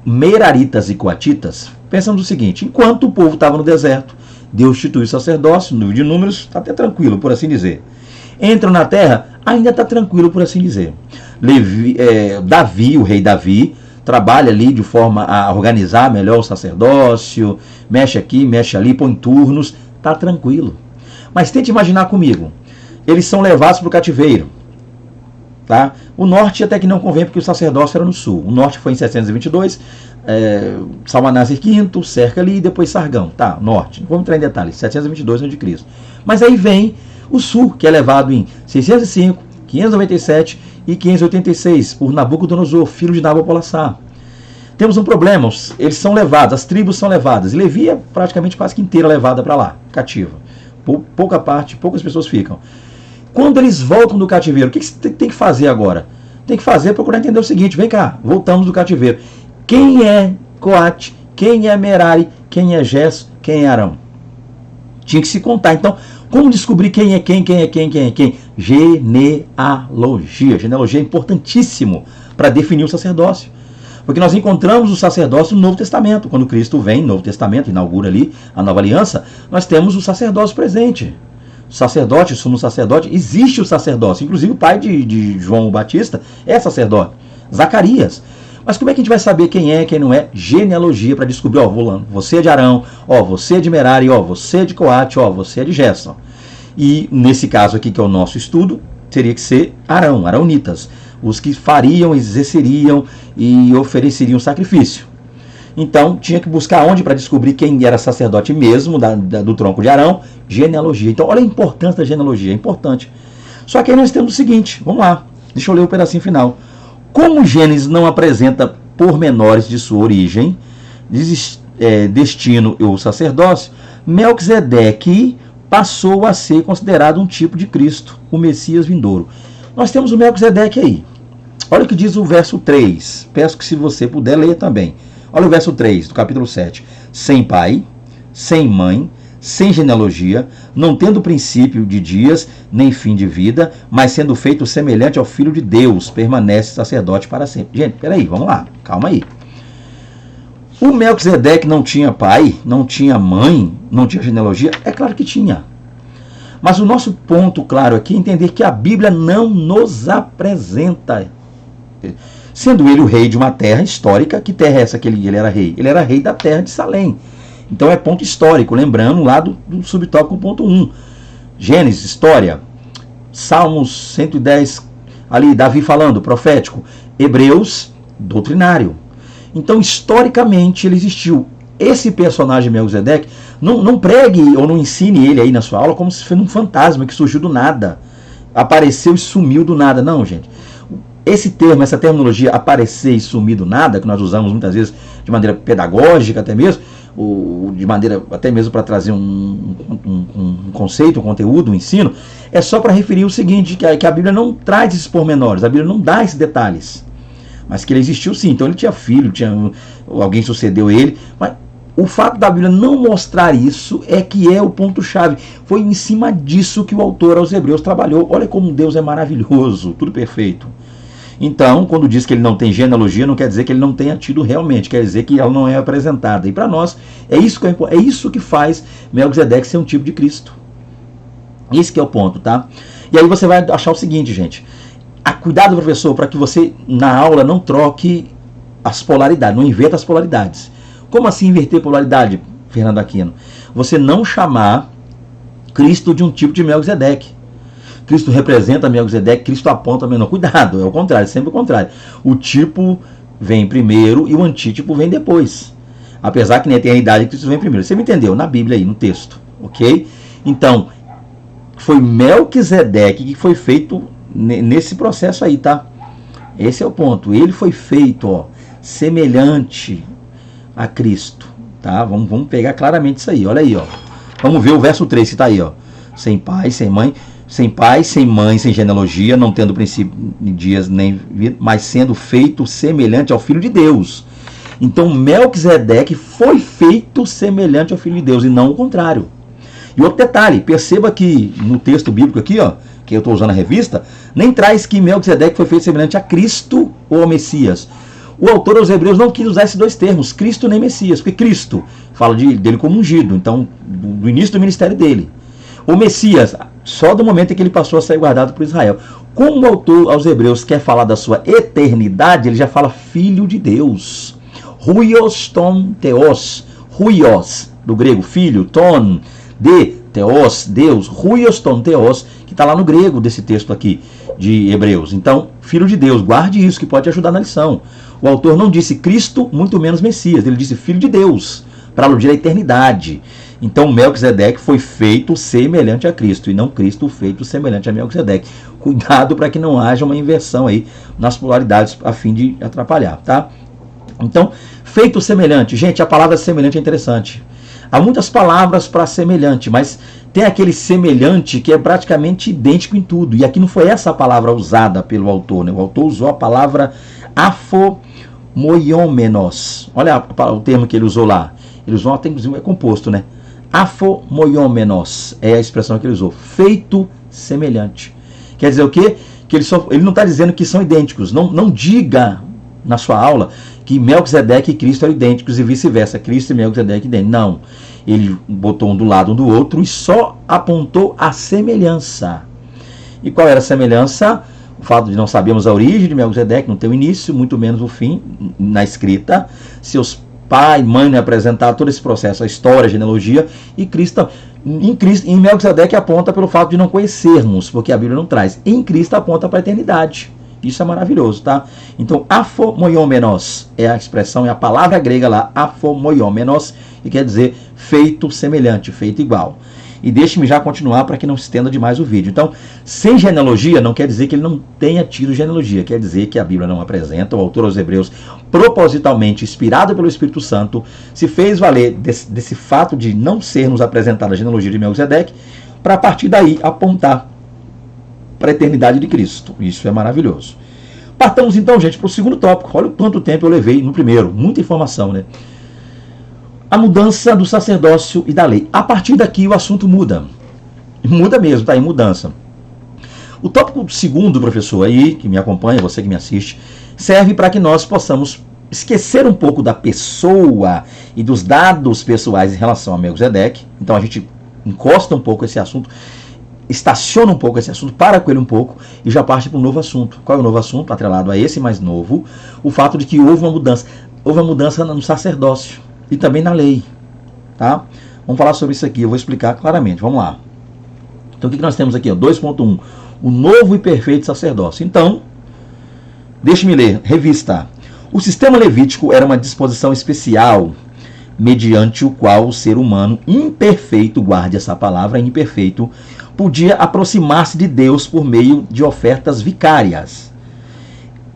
[SPEAKER 1] Meraritas e Coatitas. Pensamos o seguinte, enquanto o povo estava no deserto, Deus instituiu o sacerdócio, no livro de Números, está até tranquilo, por assim dizer. Entram na terra, ainda está tranquilo, por assim dizer. Davi, o rei Davi, trabalha ali de forma a organizar melhor o sacerdócio, mexe aqui, mexe ali, põe turnos, está tranquilo. Mas tente imaginar comigo, eles são levados para o cativeiro. Tá? O norte até que não convém, porque o sacerdócio era no sul. O norte foi em 722, Salmanasser V, cerca ali, e depois Sargão. Tá, norte. Não vamos entrar em detalhes, 722 a.C. Mas aí vem o sul, que é levado em 605, 597 e 586, por Nabucodonosor, filho de Nabopolassar. Temos um problema, eles são levados, as tribos são levadas. Levi é praticamente quase que inteira levada para lá, cativa. Pouca parte, poucas pessoas ficam. Quando eles voltam do cativeiro, o que você tem que fazer agora? Tem que fazer, procurar entender o seguinte, vem cá, voltamos do cativeiro. Quem é Coate? Quem é Merari? Quem é Gerson? Quem é Arão? Tinha que se contar. Então, como descobrir quem é quem? Genealogia. Genealogia é importantíssimo para definir o sacerdócio. Porque nós encontramos o sacerdócio no Novo Testamento. Quando Cristo vem, no Novo Testamento, inaugura ali a nova aliança, nós temos o sacerdócio presente. Sacerdote, sumo sacerdote, existe o sacerdócio. Inclusive o pai de João Batista é sacerdote, Zacarias. Mas como é que a gente vai saber quem é, quem não é? Genealogia, para descobrir, você é de Arão, você é de Merari, você é de Coate, você é de Gerson. E nesse caso aqui, que é o nosso estudo, teria que ser Arão, aronitas, os que fariam, exerceriam e ofereceriam sacrifício. Então, tinha que buscar onde para descobrir quem era sacerdote mesmo, do tronco de Arão? Genealogia. Então, olha a importância da genealogia, é importante. Só que aí nós temos o seguinte, vamos lá, deixa eu ler o pedacinho final. Como Gênesis não apresenta pormenores de sua origem, destino ou sacerdócio, Melquisedeque passou a ser considerado um tipo de Cristo, o Messias vindouro. Nós temos o Melquisedeque aí. Olha o que diz o verso 3. Peço que, se você puder, ler também. Olha o verso 3 do capítulo 7. Sem pai, sem mãe, sem genealogia, não tendo princípio de dias, nem fim de vida, mas sendo feito semelhante ao Filho de Deus, permanece sacerdote para sempre. Gente, peraí, vamos lá, calma aí. O Melquisedeque não tinha pai, não tinha mãe, não tinha genealogia? É claro que tinha. Mas o nosso ponto claro aqui é entender que a Bíblia não nos apresenta, sendo ele o rei de uma terra histórica. Que terra é essa que ele era rei? Ele era rei da terra de Salém. Então é ponto histórico, lembrando lá do subtópico ponto 1. Gênesis, história. Salmos 110, ali Davi falando, profético. Hebreus, doutrinário. Então, historicamente, ele existiu. Esse personagem Melquisedeque, não pregue ou não ensine ele aí na sua aula como se fosse um fantasma que surgiu do nada. Apareceu e sumiu do nada. Não, gente. Esse termo, essa terminologia, aparecer e sumir do nada, que nós usamos muitas vezes de maneira pedagógica até mesmo, ou de maneira até mesmo para trazer um conceito, um conteúdo, um ensino, é só para referir o seguinte, que a Bíblia não traz esses pormenores, a Bíblia não dá esses detalhes, mas que ele existiu sim. Então ele tinha filho, alguém sucedeu ele, mas o fato da Bíblia não mostrar isso é que é o ponto-chave. Foi em cima disso que o autor aos Hebreus trabalhou. Olha como Deus é maravilhoso, tudo perfeito. Então, quando diz que ele não tem genealogia, não quer dizer que ele não tenha tido realmente, quer dizer que ela não é apresentada. E para nós, é isso que faz Melquisedeque ser um tipo de Cristo. Esse que é o ponto, tá? E aí você vai achar o seguinte, gente. Cuidado, professor, para que você, na aula, não troque as polaridades, não inverta as polaridades. Como assim inverter polaridade, Fernando Aquino? Você não chamar Cristo de um tipo de Melquisedeque. Cristo representa Melquisedeque, Cristo aponta menor. Cuidado, é o contrário, sempre o contrário. O tipo vem primeiro e o antítipo vem depois. Apesar que na eternidade Cristo vem primeiro. Você me entendeu? Na Bíblia aí, no texto. Ok? Então, foi Melquisedeque que foi feito nesse processo aí, tá? Esse é o ponto. Ele foi feito, semelhante a Cristo. Tá? Vamos pegar claramente isso aí. Olha aí, Vamos ver o verso 3 que está aí, Sem pai, sem mãe. Sem pai, sem mãe, sem genealogia, não tendo princípio de dias, nem vida, mas sendo feito semelhante ao Filho de Deus. Então Melquisedeque foi feito semelhante ao Filho de Deus e não o contrário. E outro detalhe, perceba que no texto bíblico aqui, que eu estou usando a revista, nem traz que Melquisedeque foi feito semelhante a Cristo ou ao Messias. O autor aos Hebreus não quis usar esses dois termos, Cristo nem Messias, porque Cristo fala dele como ungido, então do início do ministério dele. O Messias, só do momento em que ele passou a ser guardado por Israel. Como o autor aos Hebreus quer falar da sua eternidade, ele já fala Filho de Deus. Huios ton theos. Huios, do grego filho, ton, de, theos, Deus. Huios ton theos, que está lá no grego desse texto aqui de Hebreus. Então, Filho de Deus, guarde isso que pode te ajudar na lição. O autor não disse Cristo, muito menos Messias. Ele disse Filho de Deus, para aludir à eternidade. Então Melquisedeque foi feito semelhante a Cristo, e não Cristo feito semelhante a Melquisedeque. Cuidado para que não haja uma inversão aí nas polaridades, a fim de atrapalhar, tá? Então, feito semelhante. Gente, a palavra semelhante é interessante. Há muitas palavras para semelhante, mas tem aquele semelhante que é praticamente idêntico em tudo. E aqui não foi essa a palavra usada pelo autor, né? O autor usou a palavra afomoiomenos. Olha o termo que ele usou lá. Ele usou, até inclusive é composto, né? Afomoiomenos é a expressão que ele usou. Feito semelhante. Quer dizer o quê? Que ele não está dizendo que são idênticos. Não diga na sua aula que Melquisedeque e Cristo eram idênticos e vice-versa. Cristo e Melquisedeque idênticos. Não. Ele botou um do lado um do outro e só apontou a semelhança. E qual era a semelhança? O fato de não sabermos a origem de Melquisedeque, não tem o início, muito menos o fim na escrita. Seus pai, mãe, né, apresentar todo esse processo, a história, a genealogia, e Cristo, em Melquisedeque aponta pelo fato de não conhecermos, porque a Bíblia não traz. Em Cristo aponta para a eternidade. Isso é maravilhoso, tá? Então, afomoiomenos é a expressão, é a palavra grega lá, afomoiomenos, que quer dizer feito semelhante, feito igual. E deixe-me já continuar para que não se estenda demais o vídeo. Então, sem genealogia não quer dizer que ele não tenha tido genealogia. Quer dizer que a Bíblia não apresenta. O autor aos Hebreus, propositalmente, inspirado pelo Espírito Santo, se fez valer desse fato de não sermos apresentada a genealogia de Melquisedeque, para a partir daí apontar para a eternidade de Cristo. Isso é maravilhoso. Partamos então, gente, para o segundo tópico. Olha o quanto tempo eu levei no primeiro. Muita informação, né? A mudança do sacerdócio e da lei. A partir daqui o assunto muda. Muda mesmo, tá? Em mudança. O tópico segundo, professor, aí, que me acompanha, você que me assiste, serve para que nós possamos esquecer um pouco da pessoa e dos dados pessoais em relação a Melquisedeque. Então a gente encosta um pouco esse assunto, estaciona um pouco esse assunto, para com ele um pouco e já parte para um novo assunto. Qual é o novo assunto? Atrelado a esse mais novo, o fato de que houve uma mudança. Houve uma mudança no sacerdócio e também na lei, tá? Vamos falar sobre isso aqui, eu vou explicar claramente, vamos lá. Então o que nós temos aqui? 2.1, o novo e perfeito sacerdócio. Então, deixe-me ler, revista. O sistema levítico era uma disposição especial, mediante o qual o ser humano imperfeito, guarde essa palavra, imperfeito, podia aproximar-se de Deus por meio de ofertas vicárias.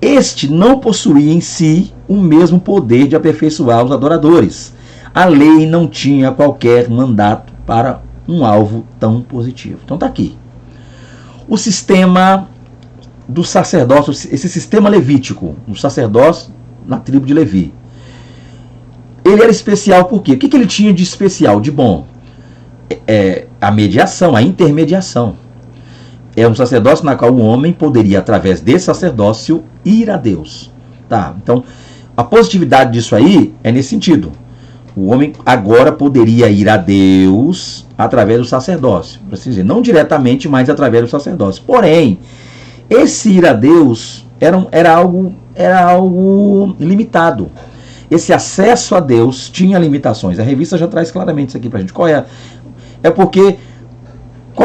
[SPEAKER 1] Este não possuía em si o mesmo poder de aperfeiçoar os adoradores. A lei não tinha qualquer mandato para um alvo tão positivo. Então está aqui. O sistema do sacerdócio, esse sistema levítico, o sacerdócio na tribo de Levi, ele era especial por quê? O que ele tinha de especial, de bom? A mediação, a intermediação. É um sacerdócio na qual o homem poderia, através desse sacerdócio, ir a Deus. Tá? Então, a positividade disso aí é nesse sentido. O homem agora poderia ir a Deus através do sacerdócio. Para assim dizer, não diretamente, mas através do sacerdócio. Porém, esse ir a Deus era algo limitado. Esse acesso a Deus tinha limitações. A revista já traz claramente isso aqui para a gente. Qual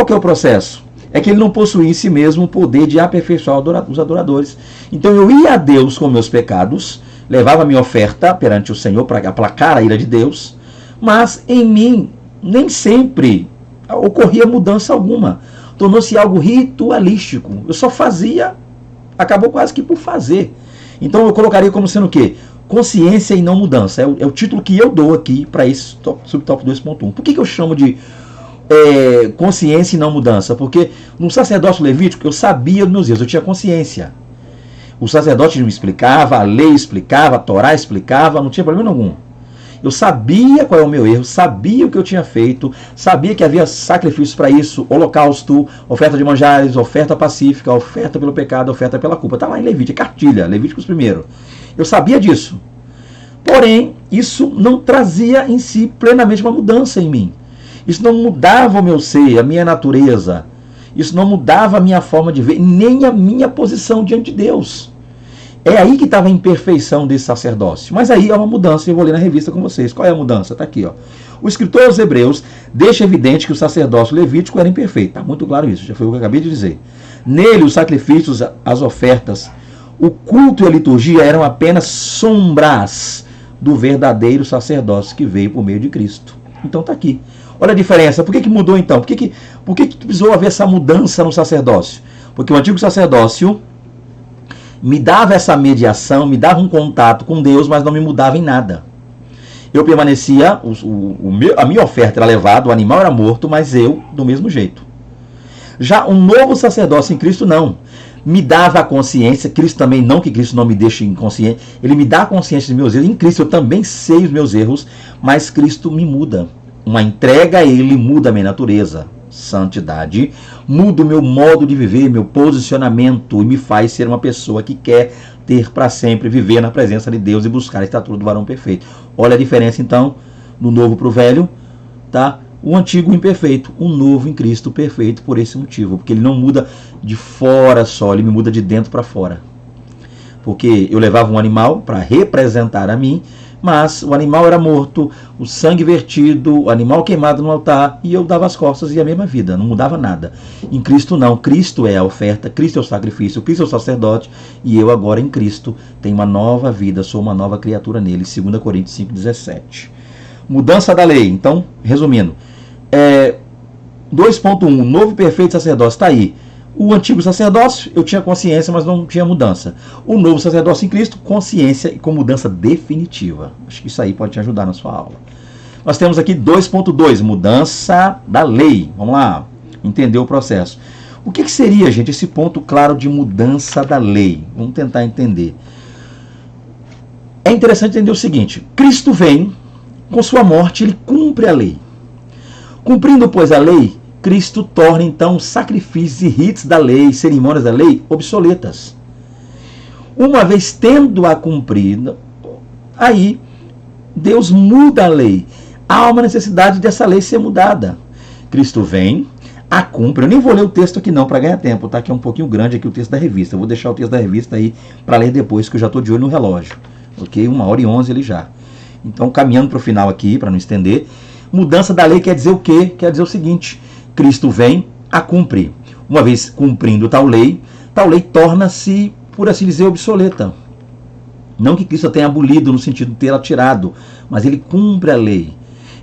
[SPEAKER 1] que é o processo? É que ele não possuía em si mesmo o poder de aperfeiçoar os adoradores. Então eu ia a Deus com meus pecados, levava minha oferta perante o Senhor para aplacar a ira de Deus, mas em mim nem sempre ocorria mudança alguma. Tornou-se algo ritualístico. Eu só fazia, acabou quase que por fazer. Então eu colocaria como sendo o quê? Consciência e não mudança. É o título que eu dou aqui para esse subtópico 2.1. Por que eu chamo de consciência e não mudança? Porque no sacerdócio levítico eu sabia dos meus erros, eu tinha consciência. O sacerdote me explicava, a lei explicava, a Torá explicava, não tinha problema algum. Eu sabia qual é o meu erro, sabia o que eu tinha feito, sabia que havia sacrifícios para isso, holocausto, oferta de manjares, oferta pacífica, oferta pelo pecado, oferta pela culpa. Está lá em Levítico, cartilha, Levíticos 1. Eu sabia disso. Porém, isso não trazia em si plenamente uma mudança em mim. Isso não mudava o meu ser, a minha natureza. Isso não mudava a minha forma de ver, nem a minha posição diante de Deus. É aí que estava a imperfeição desse sacerdócio. Mas aí é uma mudança, eu vou ler na revista com vocês. Qual é a mudança? Está aqui, ó. O escritor aos Hebreus deixa evidente que o sacerdócio levítico era imperfeito. Está muito claro isso, já foi o que eu acabei de dizer. Nele, os sacrifícios, as ofertas, o culto e a liturgia eram apenas sombras do verdadeiro sacerdócio que veio por meio de Cristo. Então está aqui. Olha a diferença. Por que mudou então? Por que precisou haver essa mudança no sacerdócio? Porque o antigo sacerdócio me dava essa mediação, me dava um contato com Deus, mas não me mudava em nada. Eu permanecia, a minha oferta era levada, o animal era morto, mas eu do mesmo jeito. Já um novo sacerdócio em Cristo não. Me dava a consciência, Cristo também não, que Cristo não me deixe inconsciente, Ele me dá a consciência dos meus erros. Em Cristo eu também sei os meus erros, mas Cristo me muda. Uma entrega a Ele muda a minha natureza, santidade, muda o meu modo de viver, meu posicionamento, e me faz ser uma pessoa que quer ter para sempre, viver na presença de Deus e buscar a estatura do varão perfeito. Olha a diferença então, do novo para o velho, tá? O antigo imperfeito, o novo em Cristo perfeito por esse motivo, porque ele não muda de fora só, ele me muda de dentro para fora. Porque eu levava um animal para representar a mim, mas o animal era morto, o sangue vertido, o animal queimado no altar, e eu dava as costas e a mesma vida, não mudava nada. Em Cristo não, Cristo é a oferta, Cristo é o sacrifício, Cristo é o sacerdote, e eu agora em Cristo tenho uma nova vida, sou uma nova criatura nele, 2 Coríntios 5,17. Mudança da lei, então, resumindo, 2.1, novo perfeito sacerdócio, está aí. O antigo sacerdócio, eu tinha consciência, mas não tinha mudança. O novo sacerdócio em Cristo, consciência e com mudança definitiva. Acho que isso aí pode te ajudar na sua aula. Nós temos aqui 2.2, mudança da lei. Vamos lá, entender o processo. O que seria, gente, esse ponto claro de mudança da lei? Vamos tentar entender. É interessante entender o seguinte, Cristo vem, com sua morte, ele cumpre a lei. Cumprindo, pois, a lei, Cristo torna, então, sacrifícios e ritos da lei, cerimônias da lei, obsoletas. Uma vez tendo-a cumprida, aí Deus muda a lei. Há uma necessidade dessa lei ser mudada. Cristo vem, a cumpre. Eu nem vou ler o texto aqui não, para ganhar tempo, tá? Que é um pouquinho grande aqui o texto da revista. Eu vou deixar o texto da revista aí para ler depois, que eu já estou de olho no relógio. Ok? 1h11 ele já. Então, caminhando para o final aqui, para não estender, mudança da lei quer dizer o quê? Quer dizer o seguinte, Cristo vem, a cumpre. Uma vez cumprindo tal lei torna-se, por assim dizer, obsoleta. Não que Cristo tenha abolido no sentido de tê-la tirado, mas ele cumpre a lei.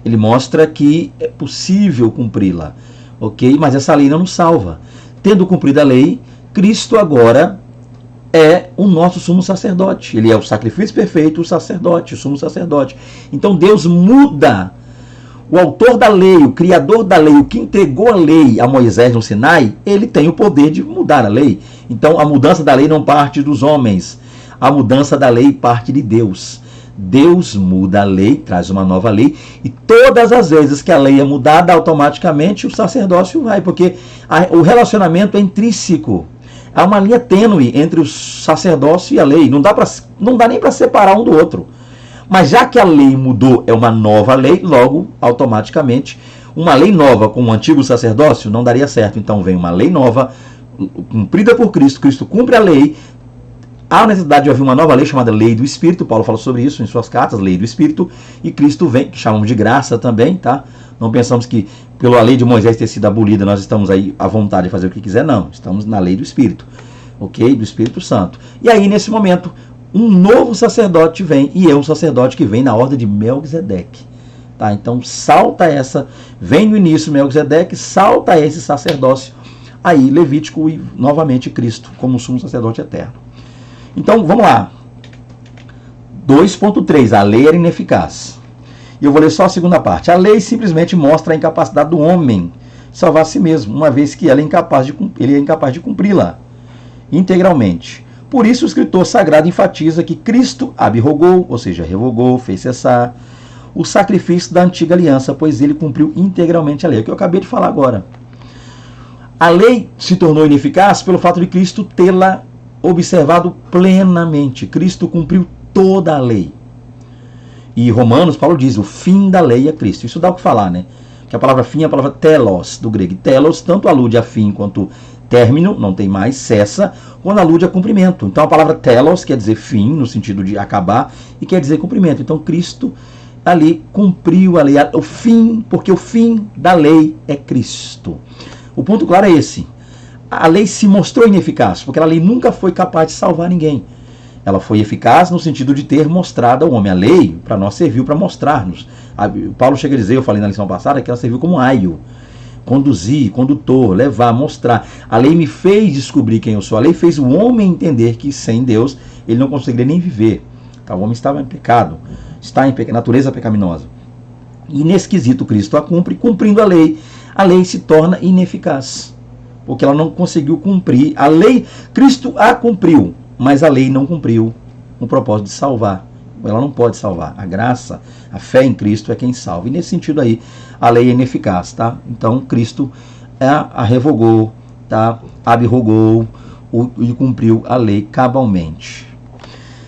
[SPEAKER 1] Ele mostra que é possível cumpri-la, ok? Mas essa lei não nos salva. Tendo cumprido a lei, Cristo agora é o nosso sumo sacerdote. Ele é o sacrifício perfeito, o sacerdote, o sumo sacerdote. Então Deus muda. O autor da lei, o criador da lei, o que entregou a lei a Moisés no Sinai, ele tem o poder de mudar a lei. Então a mudança da lei não parte dos homens. A mudança da lei parte de Deus. Deus muda a lei, traz uma nova lei, e todas as vezes que a lei é mudada, automaticamente o sacerdócio vai, porque o relacionamento é intrínseco. Há uma linha tênue entre o sacerdócio e a lei. Não dá nem para separar um do outro. Mas já que a lei mudou, é uma nova lei, logo, automaticamente, uma lei nova com o antigo sacerdócio não daria certo. Então vem uma lei nova, cumprida por Cristo, Cristo cumpre a lei. Há necessidade de haver uma nova lei chamada Lei do Espírito. Paulo fala sobre isso em suas cartas, Lei do Espírito. E Cristo vem, que chamamos de graça também, tá? Não pensamos que pela lei de Moisés ter sido abolida, nós estamos aí à vontade de fazer o que quiser, não. Estamos na lei do Espírito, ok? Do Espírito Santo. E aí, nesse momento, um novo sacerdote vem, e é um sacerdote que vem na ordem de Melquisedeque. Tá? Então, salta essa, vem no início Melquisedeque, salta esse sacerdócio, aí Levítico e novamente Cristo, como sumo sacerdote eterno. Então, vamos lá. 2.3, a lei era ineficaz. E eu vou ler só a segunda parte. A lei simplesmente mostra a incapacidade do homem de salvar a si mesmo, uma vez que ele é incapaz de cumpri-la integralmente. Por isso o escritor sagrado enfatiza que Cristo abrogou, ou seja, revogou, fez cessar o sacrifício da antiga aliança, pois ele cumpriu integralmente a lei. É o que eu acabei de falar agora. A lei se tornou ineficaz pelo fato de Cristo tê-la observado plenamente. Cristo cumpriu toda a lei. E Romanos, Paulo diz, o fim da lei é Cristo. Isso dá o que falar, né? Que a palavra fim é a palavra telos, do grego. Telos tanto alude a fim quanto término, não tem mais, cessa, quando alude a cumprimento. Então a palavra telos quer dizer fim, no sentido de acabar, e quer dizer cumprimento. Então Cristo ali cumpriu a lei, o fim, porque o fim da lei é Cristo. O ponto claro é esse. A lei se mostrou ineficaz, porque a lei nunca foi capaz de salvar ninguém. Ela foi eficaz no sentido de ter mostrado ao homem. A lei, para nós, serviu para mostrar-nos. Paulo chega a dizer, eu falei na lição passada, que ela serviu como aio. Conduzir, condutor, levar, mostrar. A lei me fez descobrir quem eu sou. A lei fez o homem entender que sem Deus ele não conseguiria nem viver. Tá? O homem estava em pecado, está em natureza pecaminosa. E nesse quesito Cristo a cumpre, cumprindo a lei se torna ineficaz. Porque ela não conseguiu cumprir. A lei, Cristo a cumpriu, mas a lei não cumpriu o propósito de salvar. Ela não pode salvar. A graça, a fé em Cristo é quem salva. E nesse sentido aí, a lei é ineficaz, tá? Então, Cristo a revogou, tá? Abrogou e cumpriu a lei cabalmente.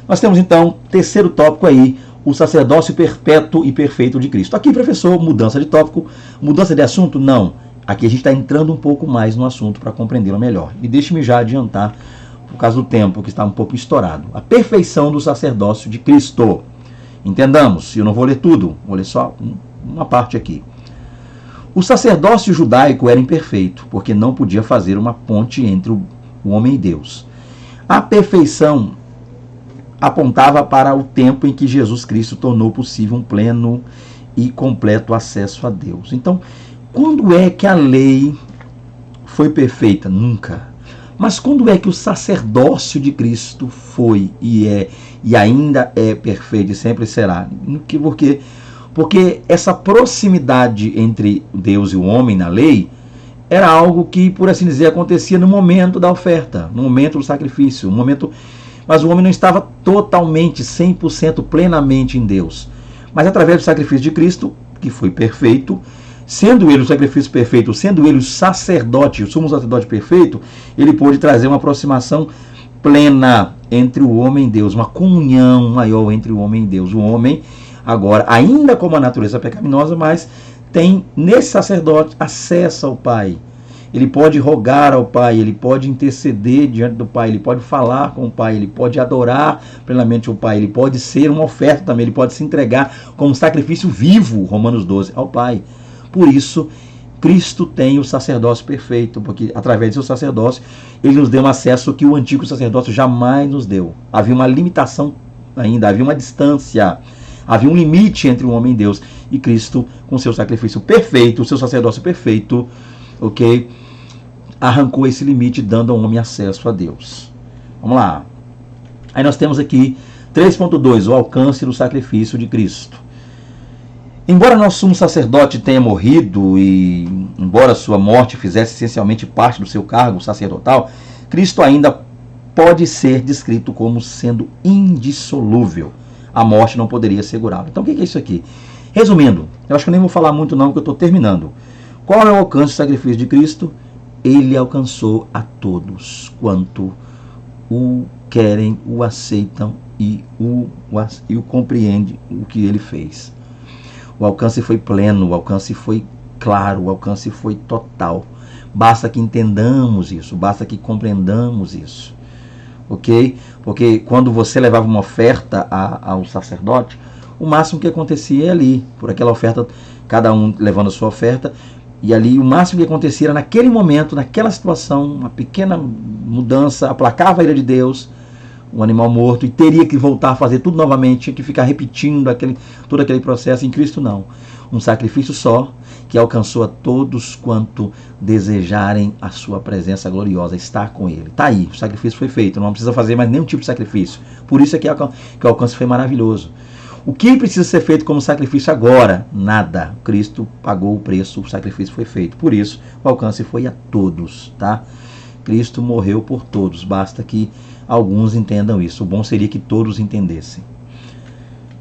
[SPEAKER 1] Nós temos, então, terceiro tópico aí, o sacerdócio perpétuo e perfeito de Cristo. Aqui, professor, mudança de tópico, mudança de assunto? Não. Aqui a gente está entrando um pouco mais no assunto para compreendê-lo melhor. E deixe-me já adiantar, por causa do tempo que está um pouco estourado. A perfeição do sacerdócio de Cristo. Entendamos, eu não vou ler tudo, vou ler só uma parte aqui. O sacerdócio judaico era imperfeito, porque não podia fazer uma ponte entre o homem e Deus. A perfeição apontava para o tempo em que Jesus Cristo tornou possível um pleno e completo acesso a Deus. Então, quando é que a lei foi perfeita? Nunca. Mas quando é que o sacerdócio de Cristo foi e ainda é perfeito e sempre será? Porque essa proximidade entre Deus e o homem na lei era algo que, por assim dizer, acontecia no momento da oferta, no momento do sacrifício, mas o homem não estava totalmente, 100%, plenamente em Deus. Mas através do sacrifício de Cristo, que foi perfeito, sendo ele o sacrifício perfeito, sendo ele o sacerdote, o sumo sacerdote perfeito, ele pôde trazer uma aproximação plena entre o homem e Deus, uma comunhão maior entre o homem e Deus. O homem, agora, ainda com uma natureza pecaminosa, mas tem nesse sacerdote acesso ao Pai. Ele pode rogar ao Pai, ele pode interceder diante do Pai, ele pode falar com o Pai, ele pode adorar plenamente o Pai, ele pode ser uma oferta também, ele pode se entregar como sacrifício vivo, Romanos 12, ao Pai. Por isso, Cristo tem o sacerdócio perfeito, porque através do seu sacerdócio, ele nos deu um acesso que o antigo sacerdócio jamais nos deu. Havia uma limitação ainda, havia uma distância, havia um limite entre o homem e Deus. E Cristo, com seu sacrifício perfeito, o seu sacerdócio perfeito, ok, arrancou esse limite, dando ao homem acesso a Deus. Vamos lá. Aí nós temos aqui 3.2, o alcance do sacrifício de Cristo. Embora nosso sumo sacerdote tenha morrido e embora sua morte fizesse essencialmente parte do seu cargo sacerdotal, Cristo ainda pode ser descrito como sendo indissolúvel. A morte não poderia segurá-lo. Então o que é isso aqui? Resumindo, eu acho que eu nem vou falar muito não, porque eu estou terminando. Qual é o alcance do sacrifício de Cristo? Ele alcançou a todos quanto o querem, o aceitam e o compreendem o que ele fez. O alcance foi pleno, o alcance foi claro, o alcance foi total. Basta que entendamos isso, basta que compreendamos isso. Ok? Porque quando você levava uma oferta ao sacerdote, o máximo que acontecia é ali, por aquela oferta, cada um levando a sua oferta, e ali o máximo que acontecia era naquele momento, naquela situação, uma pequena mudança, aplacava a ira de Deus, um animal morto, e teria que voltar a fazer tudo novamente, tinha que ficar repetindo todo aquele processo. Em Cristo não. Um sacrifício só, que alcançou a todos quanto desejarem a sua presença gloriosa, estar com Ele. Está aí, o sacrifício foi feito, não precisa fazer mais nenhum tipo de sacrifício. Por isso é que o alcance foi maravilhoso. O que precisa ser feito como sacrifício agora? Nada. Cristo pagou o preço, o sacrifício foi feito. Por isso, o alcance foi a todos, tá? Cristo morreu por todos, basta que alguns entendam isso. O bom seria que todos entendessem.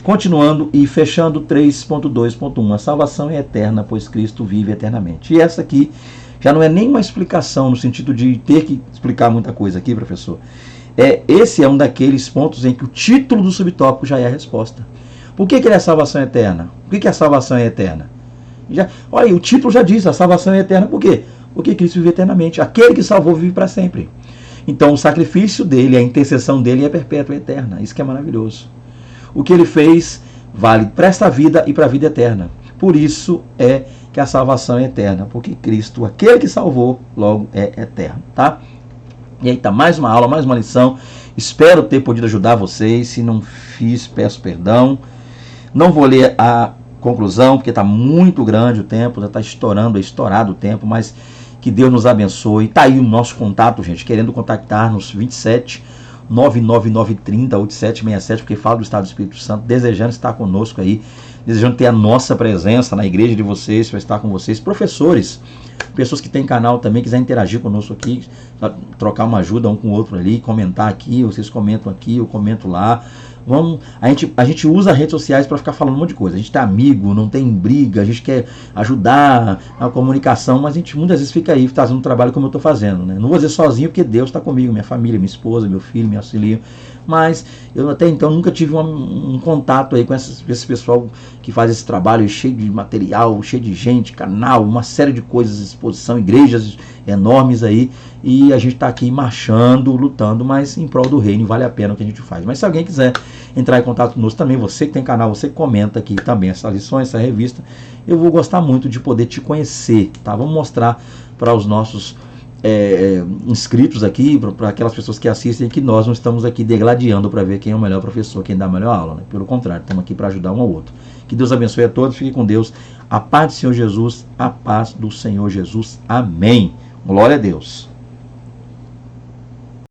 [SPEAKER 1] Continuando e fechando 3.2.1. A salvação é eterna, pois Cristo vive eternamente. E essa aqui já não é nem uma explicação no sentido de ter que explicar muita coisa aqui, professor. esse é um daqueles pontos em que o título do subtópico já é a resposta. Por que ele é a salvação eterna? Por que a salvação é eterna? Olha, o título já diz, a salvação é eterna. Por quê? Porque Cristo vive eternamente. Aquele que salvou vive para sempre. Então o sacrifício dele, a intercessão dele é perpétua e eterna. Isso que é maravilhoso. O que ele fez vale para esta vida e para a vida eterna. Por isso é que a salvação é eterna. Porque Cristo, aquele que salvou, logo é eterno. Tá? E aí está mais uma aula, mais uma lição. Espero ter podido ajudar vocês. Se não fiz, peço perdão. Não vou ler a conclusão, porque está muito grande o tempo, já está estourado o tempo, mas que Deus nos abençoe. Está aí o nosso contato, gente, querendo contactar-nos 27 99930 8767, porque fala do Estado do Espírito Santo, desejando estar conosco aí, desejando ter a nossa presença na igreja de vocês, para estar com vocês. Professores, pessoas que têm canal também, quiserem interagir conosco aqui, trocar uma ajuda um com o outro ali, comentar aqui, vocês comentam aqui, eu comento lá. A gente usa as redes sociais para ficar falando um monte de coisa. A gente tá amigo, não tem briga, a gente quer ajudar na comunicação, mas a gente muitas vezes fica aí fazendo um trabalho como eu estou fazendo, né? Não vou dizer sozinho, porque Deus está comigo, minha família, minha esposa, meu filho, me auxiliam. Mas eu até então nunca tive um contato aí com esse pessoal que faz esse trabalho cheio de material, cheio de gente, canal, uma série de coisas, exposição, igrejas enormes aí, e a gente está aqui marchando, lutando, mas em prol do reino, vale a pena o que a gente faz. Mas se alguém quiser entrar em contato conosco também, você que tem canal, você comenta aqui também essas lições, essa revista, eu vou gostar muito de poder te conhecer, tá? Vamos mostrar para os nossos inscritos aqui, para aquelas pessoas que assistem, que nós não estamos aqui degladiando para ver quem é o melhor professor, quem dá a melhor aula, né? Pelo contrário, estamos aqui para ajudar um ao outro. Que Deus abençoe a todos, fique com Deus, a paz do Senhor Jesus, a paz do Senhor Jesus, amém. Glória a Deus.